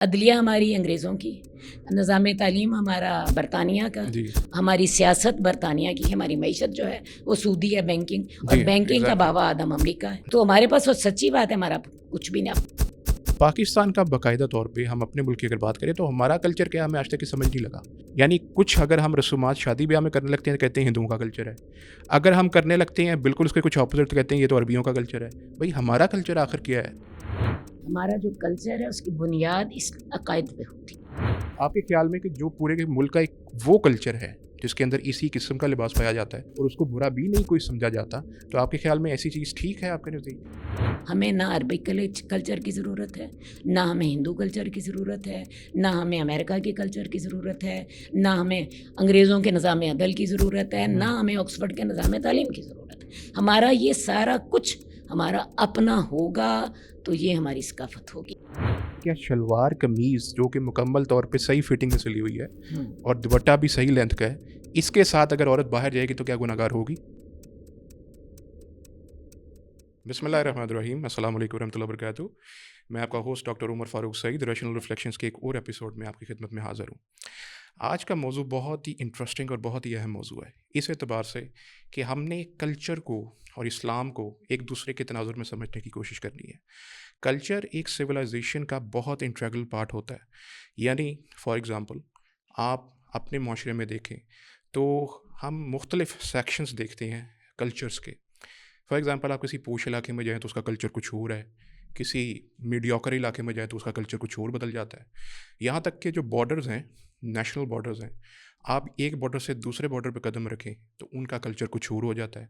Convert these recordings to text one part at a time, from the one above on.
عدلیہ ہماری انگریزوں کی، نظام تعلیم ہمارا برطانیہ کا، جی ہماری سیاست برطانیہ کی، ہماری معیشت جو ہے وہ سودی ہے، بینکنگ، اور جی بینکنگ کا بابا آدم امریکہ ہے. تو ہمارے پاس وہ سچی بات ہے، ہمارا کچھ بھی نہیں. پاکستان کا باقاعدہ طور پہ ہم اپنے ملک کی اگر بات کریں تو ہمارا کلچر کیا ہمیں آج تک سمجھ نہیں لگا. یعنی کچھ اگر ہم رسومات شادی بیاہ میں کرنے لگتے ہیں کہتے ہیں ہندوؤں کا کلچر ہے، اگر ہم کرنے لگتے ہیں بالکل اس کے کچھ اپوزٹ کہتے ہیں یہ تو عربیوں کا کلچر ہے. بھائی ہمارا کلچر آخر کیا ہے؟ ہمارا جو کلچر ہے اس کی بنیاد اس عقائد پہ ہوتی ہے. آپ کے خیال میں کہ جو پورے کے ملک کا ایک وہ کلچر ہے جس کے اندر اسی قسم کا لباس پایا جاتا ہے اور اس کو برا بھی نہیں کوئی سمجھا جاتا، تو آپ کے خیال میں ایسی چیز ٹھیک ہے آپ کے نزدیک؟ ہمیں نہ عربی کلچر کی ضرورت ہے، نہ ہمیں ہندو کلچر کی ضرورت ہے، نہ ہمیں امریکہ کے کلچر کی ضرورت ہے، نہ ہمیں انگریزوں کے نظام عدل کی ضرورت ہے، نہ ہمیں آکسفورڈ کے نظام تعلیم کی ضرورت ہے. ہمارا یہ سارا کچھ ہمارا اپنا ہوگا تو یہ ہماری ثقافت ہوگی. کیا شلوار قمیض جو کہ مکمل طور پہ صحیح فٹنگ میں سلی ہوئی ہے اور دوپٹہ بھی صحیح لینتھ کا ہے، اس کے ساتھ اگر عورت باہر جائے گی تو کیا گناہ گار ہوگی؟ بسم اللہ الرحمن الرحیم. السلام علیکم ورحمۃ اللہ وبرکاتہ. میں آپ کا ہوسٹ ڈاکٹر عمر فاروق سعید ریشنل ریفلیکشنز کے ایک اور ایپیسوڈ میں آپ کی خدمت میں حاضر ہوں. آج کا موضوع بہت ہی انٹرسٹنگ اور بہت ہی اہم موضوع ہے اس اعتبار سے کہ ہم نے کلچر کو اور اسلام کو ایک دوسرے کے تناظر میں سمجھنے کی کوشش کرنی ہے. کلچر ایک سویلائزیشن کا بہت انٹریگرل پارٹ ہوتا ہے. یعنی فار ایگزامپل آپ اپنے معاشرے میں دیکھیں تو ہم مختلف سیکشنز دیکھتے ہیں کلچرز کے. فار ایگزامپل آپ کسی پوش علاقے میں جائیں تو اس کا کلچر کچھ اور ہے، کسی میڈیوکر علاقے میں جائیں تو اس کا کلچر کچھ اور بدل جاتا ہے. یہاں تک کہ جو بارڈرز ہیں، نیشنل بارڈرز ہیں، آپ ایک بارڈر سے دوسرے بارڈر پہ قدم رکھیں تو ان کا کلچر کچھ اور ہو جاتا ہے.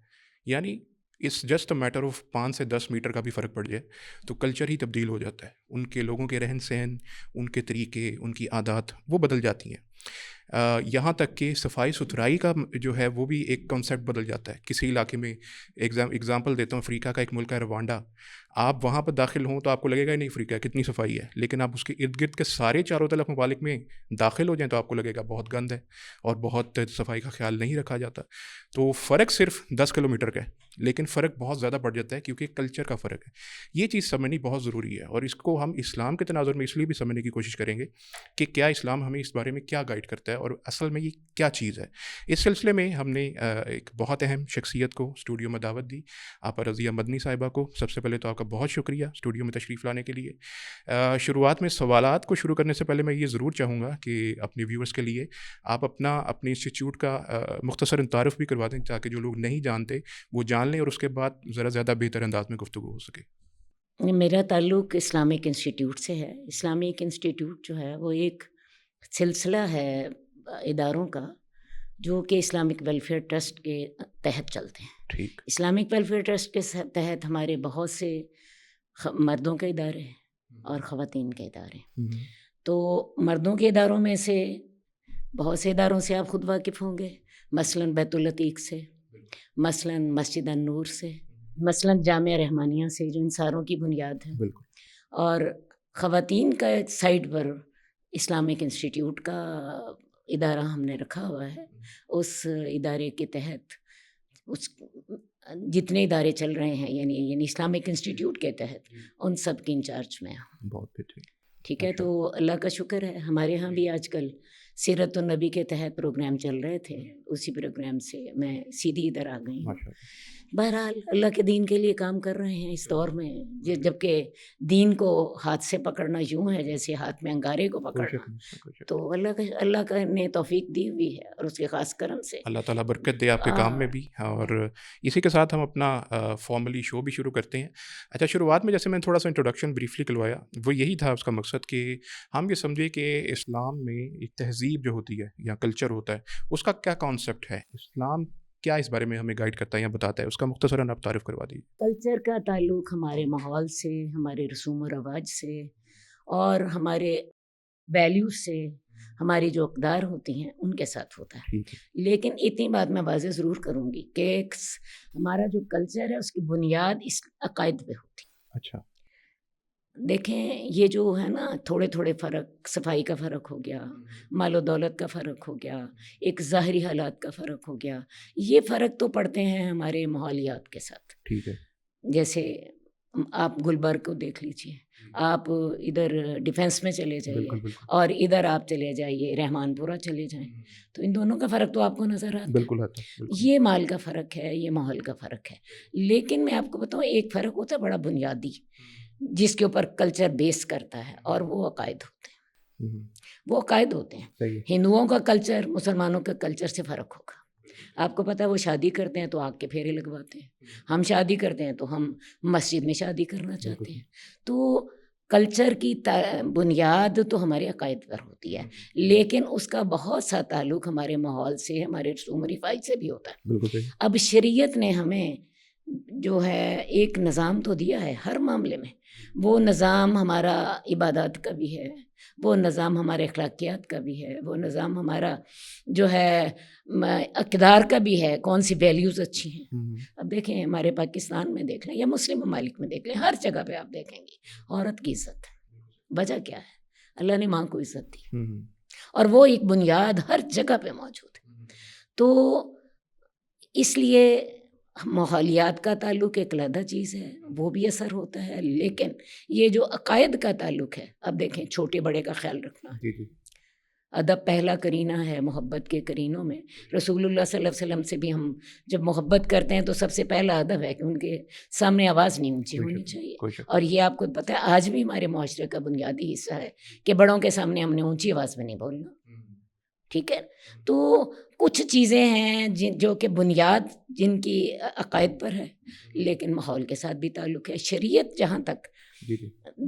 یعنی اس جسٹ میٹر آف 5 سے 10 میٹر کا بھی فرق پڑ جائے تو کلچر ہی تبدیل ہو جاتا ہے. ان کے لوگوں کے رہن سہن، ان کے طریقے، ان کی عادات وہ بدل جاتی ہیں. یہاں تک کہ صفائی ستھرائی کا جو ہے وہ بھی ایک کنسیپٹ بدل جاتا ہے. کسی علاقے میں ایگزامپل دیتا ہوں، افریقہ کا ایک ملک ہے روانڈا. آپ وہاں پر داخل ہوں تو آپ کو لگے گا نہیں افریقہ کتنی صفائی ہے، لیکن آپ اس کے ارد گرد کے سارے چاروں طرف ممالک میں داخل ہو جائیں تو آپ کو لگے گا بہت گند ہے اور بہت صفائی کا خیال نہیں رکھا جاتا. تو فرق صرف 10 کلومیٹر کا ہے لیکن فرق بہت زیادہ بڑھ جاتا ہے کیونکہ کلچر کا فرق ہے. یہ چیز سمجھنی بہت ضروری ہے اور اس کو ہم اسلام کے تناظر میں اس لیے بھی سمجھنے کی کوشش کریں گے کہ کیا اسلام ہمیں اس بارے میں کیا گائیڈ کرتا ہے اور اصل میں یہ کیا چیز ہے. اس سلسلے میں ہم نے ایک بہت اہم شخصیت کو اسٹوڈیو میں دعوت دی، آپ رضیہ مدنی صاحبہ کو. سب سے پہلے تو آپ کا بہت شکریہ اسٹوڈیو میں تشریف لانے کے لیے. شروعات میں سوالات کو شروع کرنے سے پہلے میں یہ ضرور چاہوں گا کہ اپنے ویورز کے لیے آپ اپنے انسٹیٹیوٹ کا مختصر تعارف بھی کروا دیں تاکہ جو لوگ نہیں جانتے وہ جان لیں اور اس کے بعد ذرا زیادہ بہتر انداز میں گفتگو ہو سکے. میرا تعلق اسلامک انسٹیٹیوٹ سے ہے. اسلامک انسٹیٹیوٹ جو ہے وہ ایک سلسلہ ہے اداروں کا جو کہ اسلامک ویلفیئر ٹرسٹ کے تحت چلتے ہیں. ٹھیک. اسلامک ویلفیئر ٹرسٹ کے تحت ہمارے بہت سے مردوں کے ادارے ہیں اور خواتین کے ادارے ہیں. تو مردوں کے اداروں میں سے بہت سے اداروں سے آپ خود واقف ہوں گے، مثلاً بیت العتیق سے، مثلاً مسجد النور سے، مثلاً جامعہ رحمانیہ سے جو ان ساروں کی بنیاد ہے. بالکل. اور خواتین کا ایک سائٹ پر اسلامک انسٹیٹیوٹ کا ادارہ ہم نے رکھا ہوا ہے. اس ادارے کے تحت اس جتنے ادارے چل رہے ہیں یعنی اسلامک انسٹیٹیوٹ کے تحت ان سب کی انچارج میں ہوں. بہت بہترین. ٹھیک ہے. تو اللہ کا شکر ہے ہمارے ہاں بھی آج کل سیرت النبی کے تحت پروگرام چل رہے تھے. اسی پروگرام سے میں سیدھی ادھر آ گئی ہوں. بہرحال اللہ کے دین کے لیے کام کر رہے ہیں اس دور میں، جبکہ دین کو ہاتھ سے پکڑنا یوں ہے جیسے ہاتھ میں انگارے کو پکڑنا. تو اللہ کا نے توفیق دی ہوئی ہے اور اس کے خاص کرم سے اللہ تعالیٰ برکت دے آپ کے کام میں بھی. اور اسی کے ساتھ ہم اپنا فارملی شو بھی شروع کرتے ہیں. اچھا، شروعات میں جیسے میں نے تھوڑا سا انٹروڈکشن بریفلی کروایا، وہ یہی تھا اس کا مقصد کہ ہم یہ سمجھے کہ اسلام میں ایک تہذیب جو ہوتی ہے یا کلچر ہوتا ہے اس کا کیا کانسیپٹ ہے، اسلام کیا اس بارے میں ہمیں گائیڈ کرتا ہے یا بتاتا ہے، اس کا مختصراً آپ تعارف کروا دیجیے. کلچر کا تعلق ہمارے ماحول سے، ہمارے رسوم و رواج سے اور ہمارے ویلیوز سے، ہماری جو اقدار ہوتی ہیں ان کے ساتھ ہوتا ہے. لیکن اتنی بات میں واضح ضرور کروں گی کہ ہمارا جو کلچر ہے اس کی بنیاد اس عقائد پہ ہوتی ہے. اچھا. دیکھیں یہ جو ہے نا تھوڑے فرق، صفائی کا فرق ہو گیا، مال و دولت کا فرق ہو گیا، ایک ظاہری حالات کا فرق ہو گیا، یہ فرق تو پڑتے ہیں ہمارے ماحولیات کے ساتھ. ٹھیک ہے. جیسے آپ گلبرگ کو دیکھ لیجئے، آپ ادھر ڈیفینس میں چلے جائیے بالکل بالکل اور ادھر آپ چلے جائیے رحمان پورہ چلے جائیں، تو ان دونوں کا فرق تو آپ کو نظر آتا ہے. بالکل آتا ہے، بالکل یہ مال کا فرق ہے، یہ ماحول کا فرق ہے. لیکن میں آپ کو بتاؤں ایک فرق ہوتا ہے بڑا بنیادی، جس کے اوپر کلچر بیس کرتا ہے، اور وہ عقائد ہوتے ہیں. وہ عقائد ہوتے ہیں. صحیح ہے. ہندوؤں کا کلچر مسلمانوں کے کلچر سے فرق ہوگا. آپ کو پتہ ہے وہ شادی کرتے ہیں تو آگ کے پھیرے لگواتے ہیں، ہم شادی کرتے ہیں تو ہم مسجد میں شادی کرنا چاہتے ہیں. تو کلچر کی بنیاد تو ہمارے عقائد پر ہوتی ہے، لیکن اس کا بہت سا تعلق ہمارے ماحول سے، ہمارے رسوم و رواج سے بھی ہوتا ہے. بالکل صحیح. اب شریعت نے ہمیں جو ہے ایک نظام تو دیا ہے ہر معاملے میں. وہ نظام ہمارا عبادات کا بھی ہے، وہ نظام ہمارے اخلاقیات کا بھی ہے، وہ نظام ہمارا جو ہے اقدار کا بھی ہے، کون سی ویلیوز اچھی ہیں. اب دیکھیں ہمارے پاکستان میں دیکھ لیں یا مسلم ممالک میں دیکھ لیں، ہر جگہ پہ آپ دیکھیں گے عورت کی عزت ہے. وجہ کیا ہے؟ اللہ نے ماں کو عزت دی، اور وہ ایک بنیاد ہر جگہ پہ موجود ہے. تو اس لیے ماحولیات کا تعلق ایک علیحدہ چیز ہے، وہ بھی اثر ہوتا ہے. لیکن یہ جو عقائد کا تعلق ہے، اب دیکھیں چھوٹے بڑے کا خیال رکھنا. ادب پہلا کرینہ ہے محبت کے کرینوں میں. رسول اللہ صلی اللہ علیہ وسلم سے بھی ہم جب محبت کرتے ہیں تو سب سے پہلا ادب ہے کہ ان کے سامنے آواز نہیں اونچی ہونی چاہیے. اور یہ آپ کو پتہ ہے آج بھی ہمارے معاشرے کا بنیادی حصہ ہے کہ بڑوں کے سامنے ہم نے اونچی آواز میں نہیں بولنا. ٹھیک ہے. تو کچھ چیزیں ہیں جو کہ بنیاد جن کی عقائد پر ہے، لیکن ماحول کے ساتھ بھی تعلق ہے. شریعت جہاں تک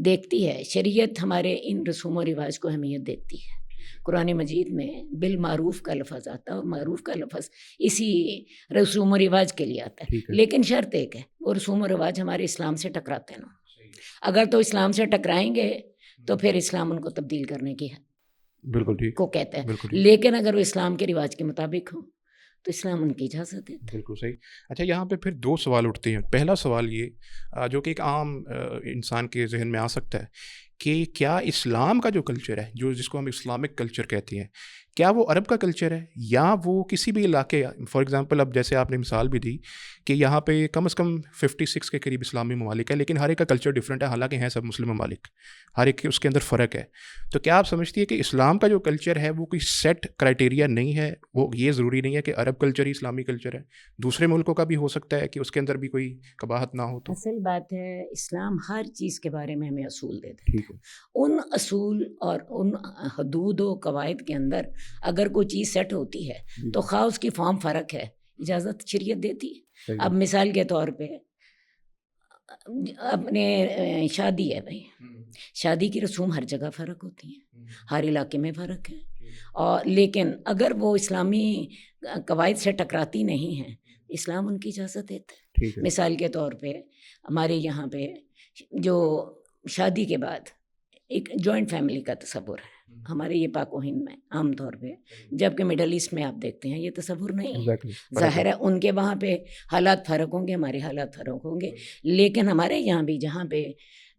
دیکھتی ہے، شریعت ہمارے ان رسوم و رواج کو اہمیت دیتی ہے. قرآن مجید میں بالمعروف کا لفظ آتا ہے، اور معروف کا لفظ اسی رسوم و رواج کے لیے آتا ہے. لیکن شرط ایک ہے، وہ رسوم و رواج ہمارے اسلام سے ٹکراتے نہ. اگر تو اسلام سے ٹکرائیں گے تو پھر اسلام ان کو تبدیل کرنے کی بالکل ٹھیک کو کہتا ہے. لیکن اگر وہ اسلام کے رواج کے مطابق ہو تو اسلام ان کی اجازت دیتا ہے. بالکل صحیح. اچھا، یہاں پہ پھر دو سوال اٹھتے ہیں. پہلا سوال یہ جو کہ ایک عام انسان کے ذہن میں آ سکتا ہے کہ کیا اسلام کا جو کلچر ہے، جس کو ہم اسلامک کلچر کہتے ہیں، کیا وہ عرب کا کلچر ہے یا وہ کسی بھی علاقے، فار ایگزامپل اب جیسے آپ نے مثال بھی دی کہ یہاں پہ کم از کم 56 کے قریب اسلامی ممالک ہے، لیکن ہر ایک کا کلچر ڈفرینٹ ہے، حالانکہ ہیں سب مسلم ممالک، ہر ایک اس کے اندر فرق ہے. تو کیا آپ سمجھتی ہے کہ اسلام کا جو کلچر ہے وہ کوئی سیٹ کرائٹیریا نہیں ہے؟ وہ یہ ضروری نہیں ہے کہ عرب کلچر ہی اسلامی کلچر ہے، دوسرے ملکوں کا بھی ہو سکتا ہے کہ اس کے اندر بھی کوئی قباحت نہ ہو؟ تو اصل بات ہے اسلام ہر چیز کے بارے میں ہمیں اصول دیتا ہے. ان اصول اور ان حدود و قواعد کے اندر اگر کوئی چیز سیٹ ہوتی ہے تو خواہ اس کی فارم فرق ہے، اجازت شریعت دیتی ہے. اب مثال کے طور پہ اپنے شادی ہے بھائی، شادی کی رسوم ہر جگہ فرق ہوتی ہیں، ہر علاقے میں فرق ہے. اور لیکن اگر وہ اسلامی قواعد سے ٹکراتی نہیں ہیں، اسلام ان کی اجازت دیتا ہے. مثال کے طور پہ ہمارے یہاں پہ جو شادی کے بعد ایک جوائنٹ فیملی کا تصور ہے ہمارے یہ پاک و ہند میں عام طور پہ، جبکہ مڈل ایسٹ میں آپ دیکھتے ہیں یہ تصور نہیں ہے. ظاہر ہے ان کے وہاں پہ حالات فرق ہوں گے، ہمارے حالات فرق ہوں گے، لیکن ہمارے یہاں بھی جہاں پہ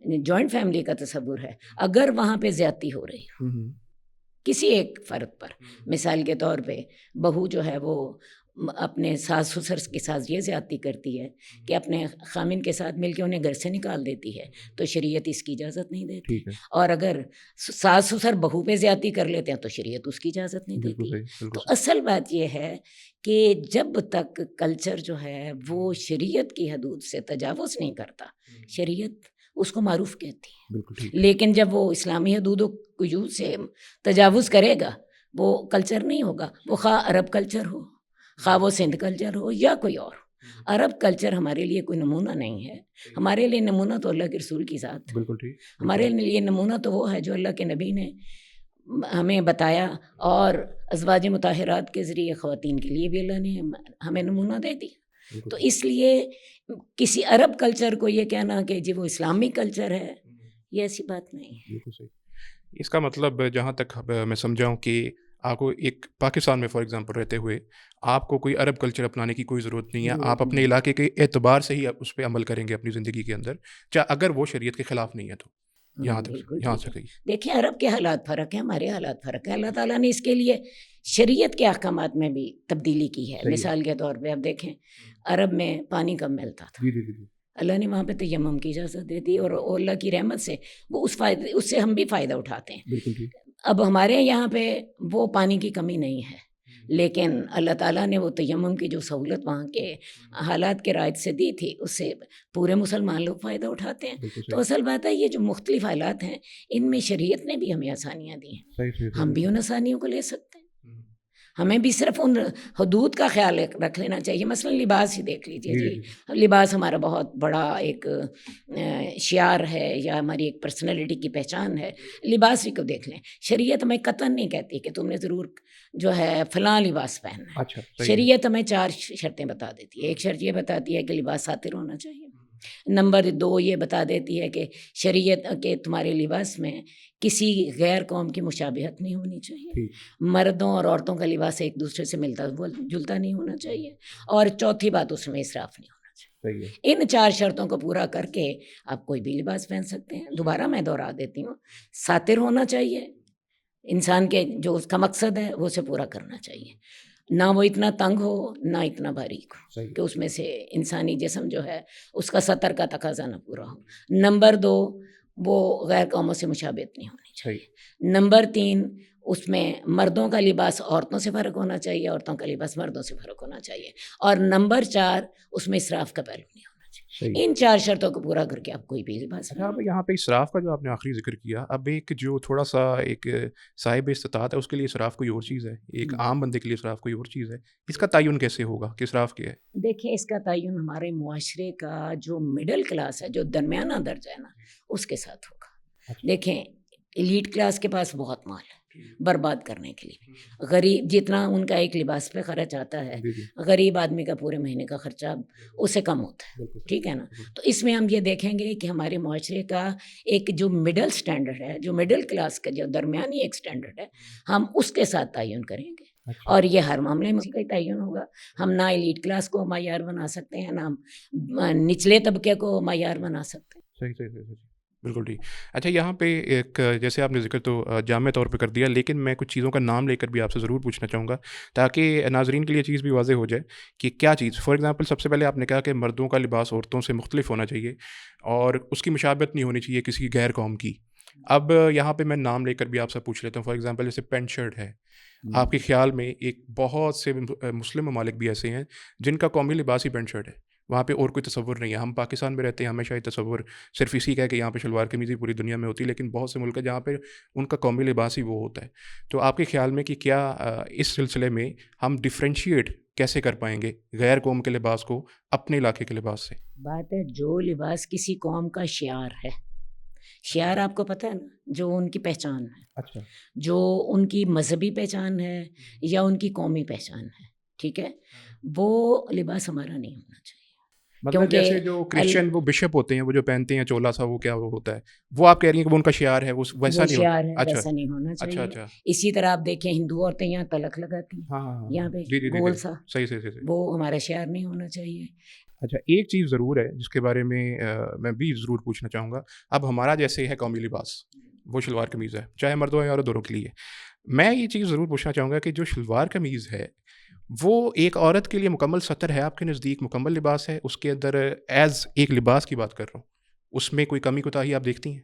جوائنٹ فیملی کا تصور ہے، اگر وہاں پہ زیادتی ہو رہی ہو کسی ایک فرد پر، مثال کے طور پہ بہو جو ہے وہ اپنے ساس سسر کے ساتھ یہ زیادتی کرتی ہے کہ اپنے خامن کے ساتھ مل کے انہیں گھر سے نکال دیتی ہے، تو شریعت اس کی اجازت نہیں دیتی. اور اگر ساس سسر بہو پہ زیادتی کر لیتے ہیں تو شریعت اس کی اجازت نہیں دیتی. تو اصل بات یہ ہے کہ جب تک کلچر جو ہے وہ شریعت کی حدود سے تجاوز نہیں کرتا، شریعت اس کو معروف کہتی ہے. لیکن جب وہ اسلامی حدود و قیود سے تجاوز کرے گا وہ کلچر نہیں ہوگا، وہ خواہ عرب کلچر ہو، خواہ وہ سندھ کلچر ہو یا کوئی اور. عرب کلچر ہمارے لیے کوئی نمونہ نہیں ہے، ہمارے لیے نمونہ تو اللہ کے رسول کی ذات ہے. ہمارے لیے نمونہ تو وہ ہے جو اللہ کے نبی نے ہمیں بتایا، اور ازواج مطہرات کے ذریعے خواتین کے لیے بھی اللہ نے ہمیں نمونہ دے دیا. تو اس لیے کسی عرب کلچر کو یہ کہنا کہ جی وہ اسلامی کلچر ہے، یہ ایسی بات نہیں ہے. اس کا مطلب جہاں تک میں سمجھا ہوں کہ آپ کو ایک پاکستان میں فار ایگزامپل رہتے ہوئے آپ کو کوئی عرب کلچر اپنانے کی کوئی ضرورت نہیں ہے، آپ اپنے علاقے کے اعتبار سے ہی اس پہ عمل کریں گے اپنی زندگی کے اندر، چاہے اگر وہ شریعت کے خلاف نہیں ہے تو. یہاں سے دیکھیں عرب کے حالات فرق ہیں، ہمارے حالات فرق ہیں. اللہ تعالیٰ نے اس کے لیے شریعت کے احکامات میں بھی تبدیلی کی ہے. مثال کے طور پہ اب دیکھیں عرب میں پانی کم ملتا تھا، اللہ نے وہاں پہ تیمم کی اجازت دے دی، اور اللہ کی رحمت سے وہ اس سے ہم بھی فائدہ اٹھاتے ہیں. بالکل ٹھیک. اب ہمارے یہاں پہ وہ پانی کی کمی نہیں ہے، لیکن اللہ تعالیٰ نے وہ تیمم کی جو سہولت وہاں کے حالات کے رائج سے دی تھی، اس سے پورے مسلمان لوگ فائدہ اٹھاتے ہیں. تو اصل بات ہے یہ جو مختلف حالات ہیں ان میں شریعت نے بھی ہمیں آسانیاں دی ہیں، ہم بھی ان آسانیوں کو لے سکتے ہیں. ہمیں بھی صرف ان حدود کا خیال رکھ لینا چاہیے. مثلا لباس ہی دیکھ لیجیے جی، لباس ہمارا بہت بڑا ایک شعار ہے یا ہماری ایک پرسنالٹی کی پہچان ہے. لباس ہی کو دیکھ لیں، شریعت ہمیں قطعاً نہیں کہتی کہ تم نے ضرور جو ہے فلاں لباس پہننا ہے. شریعت ہمیں 4 شرطیں بتا دیتی ہے. ایک شرط یہ بتاتی ہے کہ لباس ساتر ہونا چاہیے. نمبر 2 یہ بتا دیتی ہے کہ شریعت کے تمہارے لباس میں کسی غیر قوم کی مشابہت نہیں ہونی چاہیے. مردوں اور عورتوں کا لباس ایک دوسرے سے ملتا جلتا نہیں ہونا چاہیے. اور چوتھی بات اس میں اسراف نہیں ہونا چاہیے. ان 4 شرطوں کو پورا کر کے آپ کوئی بھی لباس پہن سکتے ہیں. دوبارہ میں دوہرا دیتی ہوں، ساتر ہونا چاہیے. انسان کے جو اس کا مقصد ہے وہ اسے پورا کرنا چاہیے. نہ وہ اتنا تنگ ہو نہ اتنا باریک ہو کہ اس میں سے انسانی جسم جو ہے اس کا سطر کا تقاضا نہ پورا ہو. نمبر 2 وہ غیر قوموں سے مشابہت نہیں ہونی چاہیے. نمبر 3 اس میں مردوں کا لباس عورتوں سے فرق ہونا چاہیے، عورتوں کا لباس مردوں سے فرق ہونا چاہیے. اور نمبر 4 اس میں اسراف کا پہلو نہیں ہونا چاہیے. ان 4 شرطوں کو پورا کر کے آپ کوئی بھی لباس. اچھا، اب یہاں پہ اسراف کا جو آپ نے آخری ذکر کیا، اب ایک جو تھوڑا سا ایک صاحب استطاعت ہے اس کے لیے اسراف کوئی اور چیز ہے، ایک عام بندے کے لیے اسراف کوئی اور چیز ہے. اس کا تعین کیسے ہوگا کہ اسراف کیا ہے؟ دیکھیں اس کا تعین ہمارے معاشرے کا جو مڈل کلاس ہے، جو درمیانہ درجہ ہے نا، اس کے ساتھ ہوگا. دیکھیں ایلیٹ کلاس کے پاس بہت مال ہے برباد کرنے کے لیے. غریب جتنا ان کا ایک لباس پہ خرچ آتا ہے، غریب آدمی کا پورے مہینے کا خرچہ اس سے کم ہوتا ہے. ٹھیک ہے نا. تو اس میں ہم یہ دیکھیں گے کہ ہمارے معاشرے کا ایک جو مڈل سٹینڈرڈ ہے، جو مڈل کلاس کا جو درمیانی ایک سٹینڈرڈ ہے، ہم اس کے ساتھ تعین کریں گے. اور یہ ہر معاملے میں کا تعین ہوگا. ہم نہ ایلیٹ کلاس کو معیار بنا سکتے ہیں، نہ ہم نچلے طبقے کو معیار بنا سکتے ہیں. صحیح. بالکل ٹھیک. اچھا، یہاں پہ ایک جیسے آپ نے ذکر تو جامع طور پہ کر دیا، لیکن میں کچھ چیزوں کا نام لے کر بھی آپ سے ضرور پوچھنا چاہوں گا تاکہ ناظرین کے لیے چیز بھی واضح ہو جائے کہ کیا چیز. فار ایگزامپل سب سے پہلے آپ نے کہا کہ مردوں کا لباس عورتوں سے مختلف ہونا چاہیے اور اس کی مشابہت نہیں ہونی چاہیے کسی غیر قوم کی. اب یہاں پہ میں نام لے کر بھی آپ سے پوچھ لیتا ہوں. فار ایگزامپل جیسے پینٹ شرٹ ہے، آپ کے خیال میں ایک بہت سے مسلم ممالک بھی ایسے ہیں جن کا قومی لباس ہی پینٹ شرٹ ہے، وہاں پہ اور کوئی تصور نہیں ہے. ہم پاکستان میں رہتے ہیں، ہمیشہ یہ تصور صرف اسی کا ہے کہ یہاں پہ شلوار قمیض ہی پوری دنیا میں ہوتی ہے، لیکن بہت سے ملک ہیں جہاں پہ ان کا قومی لباس ہی وہ ہوتا ہے. تو آپ کے خیال میں کہ کیا اس سلسلے میں ہم ڈفرینشیٹ کیسے کر پائیں گے غیر قوم کے لباس کو اپنے علاقے کے لباس سے؟ بات ہے جو لباس کسی قوم کا شعار ہے، شعار آپ کو پتہ ہے نا، جو ان کی پہچان ہے. اچھا. جو ان کی مذہبی پہچان ہے یا ان کی قومی پہچان ہے، ٹھیک ہے، وہ لباس ہمارا نہیں ہونا چاہیے. مطلب جیسے جو کرسچن وہ بشپ ہوتے ہیں، وہ جو پہنتے ہیں چولا سا، وہ کیا وہ ہوتا ہے، وہ آپ کہہ رہی ہیں کہ وہ ان کا شعار ہے، وہ ویسا نہیں شعار ہے، ویسا نہیں ہونا چاہیے. اچھا. اسی طرح آپ دیکھیں ہندو عورتیں یہاں تلک لگاتی ہیں، یہاں پہ گول سا، صحیح. وہ ہمارا شعار نہیں ہونا چاہیے. اچھا، ایک چیز ضرور ہے جس کے بارے میں میں بھی ضرور پوچھنا چاہوں گا. اب ہمارا جیسے ہے قومی لباس، وہ شلوار قمیض ہے، چاہے مردوں یا دونوں کے لیے. میں یہ چیز ضرور پوچھنا چاہوں گا کہ جو شلوار قمیض ہے وہ ایک عورت کے لیے مکمل سطر ہے، آپ کے نزدیک مکمل لباس ہے؟ اس کے اندر ایز ایک لباس کی بات کر رہا ہوں، اس میں کوئی کمی کوتاہی آپ دیکھتی ہیں؟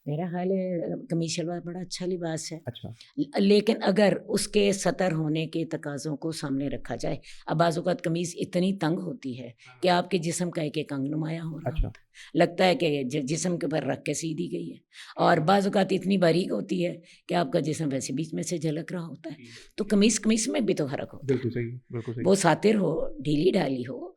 میرا خیال ہے قمیض شلوار بڑا اچھا لباس ہے. اچھا. لیکن اگر اس کے سطر ہونے کے تقاضوں کو سامنے رکھا جائے، اب بعض اوقات قمیض اتنی تنگ ہوتی ہے کہ آپ کے جسم کا ایک انگ نمایاں ہو رہا ہے، لگتا ہے کہ جسم کے اوپر رکھ کے سی دی گئی ہے. اور بعض اوقات اتنی باریک ہوتی ہے کہ آپ کا جسم ویسے بیچ میں سے جھلک رہا ہوتا ہے. تو قمیض میں بھی تو فرق ہوتا ہے. بالکل صحیح. وہ ساتر ہو، ڈھیلی ڈالی ہو،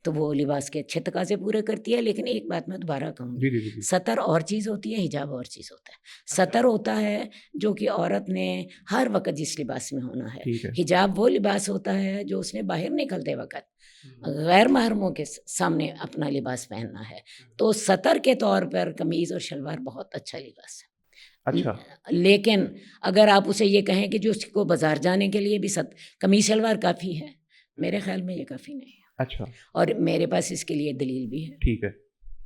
تو وہ لباس کے اچھے تقاضے پورے کرتی ہے. لیکن ایک بات میں دوبارہ کہوں گی، سطر اور چیز ہوتی ہے، حجاب اور چیز ہوتا ہے. سطر ہوتا ہے جو کہ عورت نے ہر وقت جس لباس میں ہونا ہے. حجاب وہ لباس ہوتا ہے جو اس نے باہر نکلتے وقت غیر محرموں کے سامنے اپنا لباس پہننا ہے. تو سطر کے طور پر قمیض اور شلوار بہت اچھا لباس ہے. اچھا. لیکن اگر آپ اسے یہ کہیں کہ جو اس کو بازار جانے کے لیے بھی قمیض شلوار کافی ہے، میرے خیال میں یہ کافی نہیں ہے. اچھا. اور میرے پاس اس کے لیے دلیل بھی ہے. ٹھیک ہے،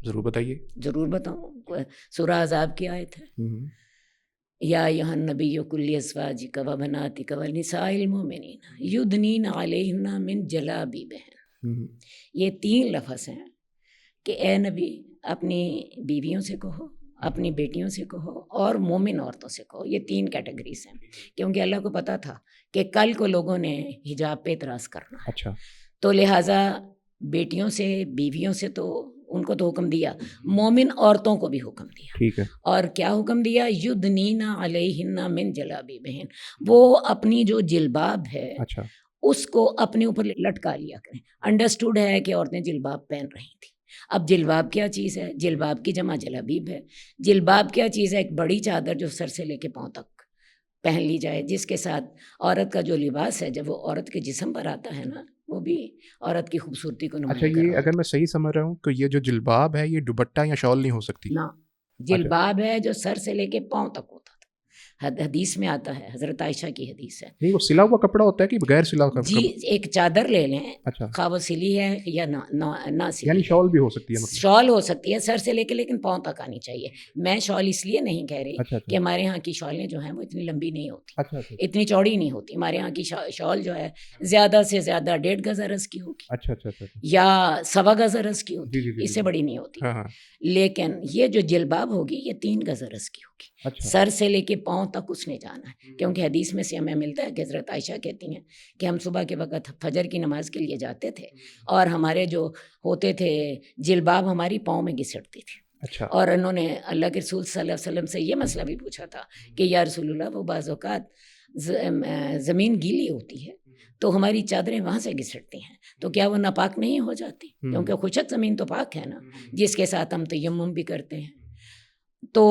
ضرور بتائیے. ضرور بتاؤں. سورہ احزاب کی آیت ہے، یا ایھا النبی کل ازواجک و بناتک ونساء المؤمنین یدنین علیہن من جلابیبہن. یہ 3 لفظ ہیں کہ اے نبی اپنی بیویوں سے کہو، اپنی بیٹیوں سے کہو اور مومن عورتوں سے کہو. یہ 3 کیٹیگریز ہیں، کیونکہ اللہ کو پتہ تھا کہ کل کو لوگوں نے حجاب پہ اعتراض کرنا ہے. اچھا تو لہٰذا بیٹیوں سے، بیویوں سے تو ان کو تو حکم دیا، مومن عورتوں کو بھی حکم دیا. ٹھیک ہے. اور کیا حکم دیا؟ یدنینا علیہن من جلابیبہن، وہ اپنی جو جلباب ہے اچھا اس کو اپنے اوپر لٹکا لیا کریں. انڈرسٹوڈ ہے کہ عورتیں جلباب پہن رہی تھیں. اب جلباب کیا چیز ہے؟ جلباب کی جمع جلابیب ہے. جلباب کیا چیز ہے؟ ایک بڑی چادر جو سر سے لے کے پاؤں تک پہن لی جائے، جس کے ساتھ عورت کا جو لباس ہے جب وہ عورت کے جسم پر آتا ہے نا، وہ بھی عورت کی خوبصورتی کو نمایاں اچھا کر یہ رہا اگر میں صحیح سمجھ رہا ہوں تو یہ جو جلباب ہے یہ دوپٹہ یا شال نہیں ہو سکتی؟ نا، جلباب ہے جو سر سے لے کے پاؤں تک ہوتا تھا. حدیث میں آتا ہے، حضرت عائشہ کی حدیث ہے. نہیں وہ سلا ہوا کپڑا ہوتا ہے کہ بغیر سلا ہوا جی ایک چادر لے لیں، اچھا خواہ وہ سلی ہے یا نہ سلی یعنی ہے. شال بھی ہو سکتی ہے مطلب؟ شال ہو سکتی ہے سر سے لے کے، لیکن پاؤں تک آنی چاہیے. میں شال اس لیے نہیں کہہ رہی اچھا کہ ہمارے ہاں کی شالیں جو ہیں وہ اتنی لمبی نہیں ہوتی، اچھا اچھا اتنی چوڑی نہیں ہوتی. ہمارے ہاں کی شال جو ہے زیادہ سے زیادہ 1.5 گز عرض کی ہوگی اچھا اچھا اچھا یا 1.25 گز عرض کی ہوتی، جی جی اس سے بڑی نہیں ہوتی. ہاں ہاں لیکن یہ جو جلباب ہوگی یہ 3 گز عرض کی ہوگی، اچھا سر سے لے کے پاؤں تک اس نے جانا ہے. کیونکہ حدیث میں سے ہمیں ملتا ہے کہ حضرت عائشہ کہتی ہیں کہ ہم صبح کے وقت فجر کی نماز کے لیے جاتے تھے اور ہمارے جو ہوتے تھے جلباب ہماری پاؤں میں گھسٹتی تھی. اچھا اور انہوں نے اللہ کے رسول صلی اللہ علیہ وسلم سے یہ مسئلہ بھی پوچھا تھا کہ یا رسول اللہ وہ بعض اوقات زمین گیلی ہوتی ہے تو ہماری چادریں وہاں سے گھسٹتی ہیں، تو کیا وہ ناپاک نہیں ہو جاتی؟ کیونکہ خشک زمین تو پاک ہے نا، جس کے ساتھ ہم تیمم بھی کرتے ہیں، تو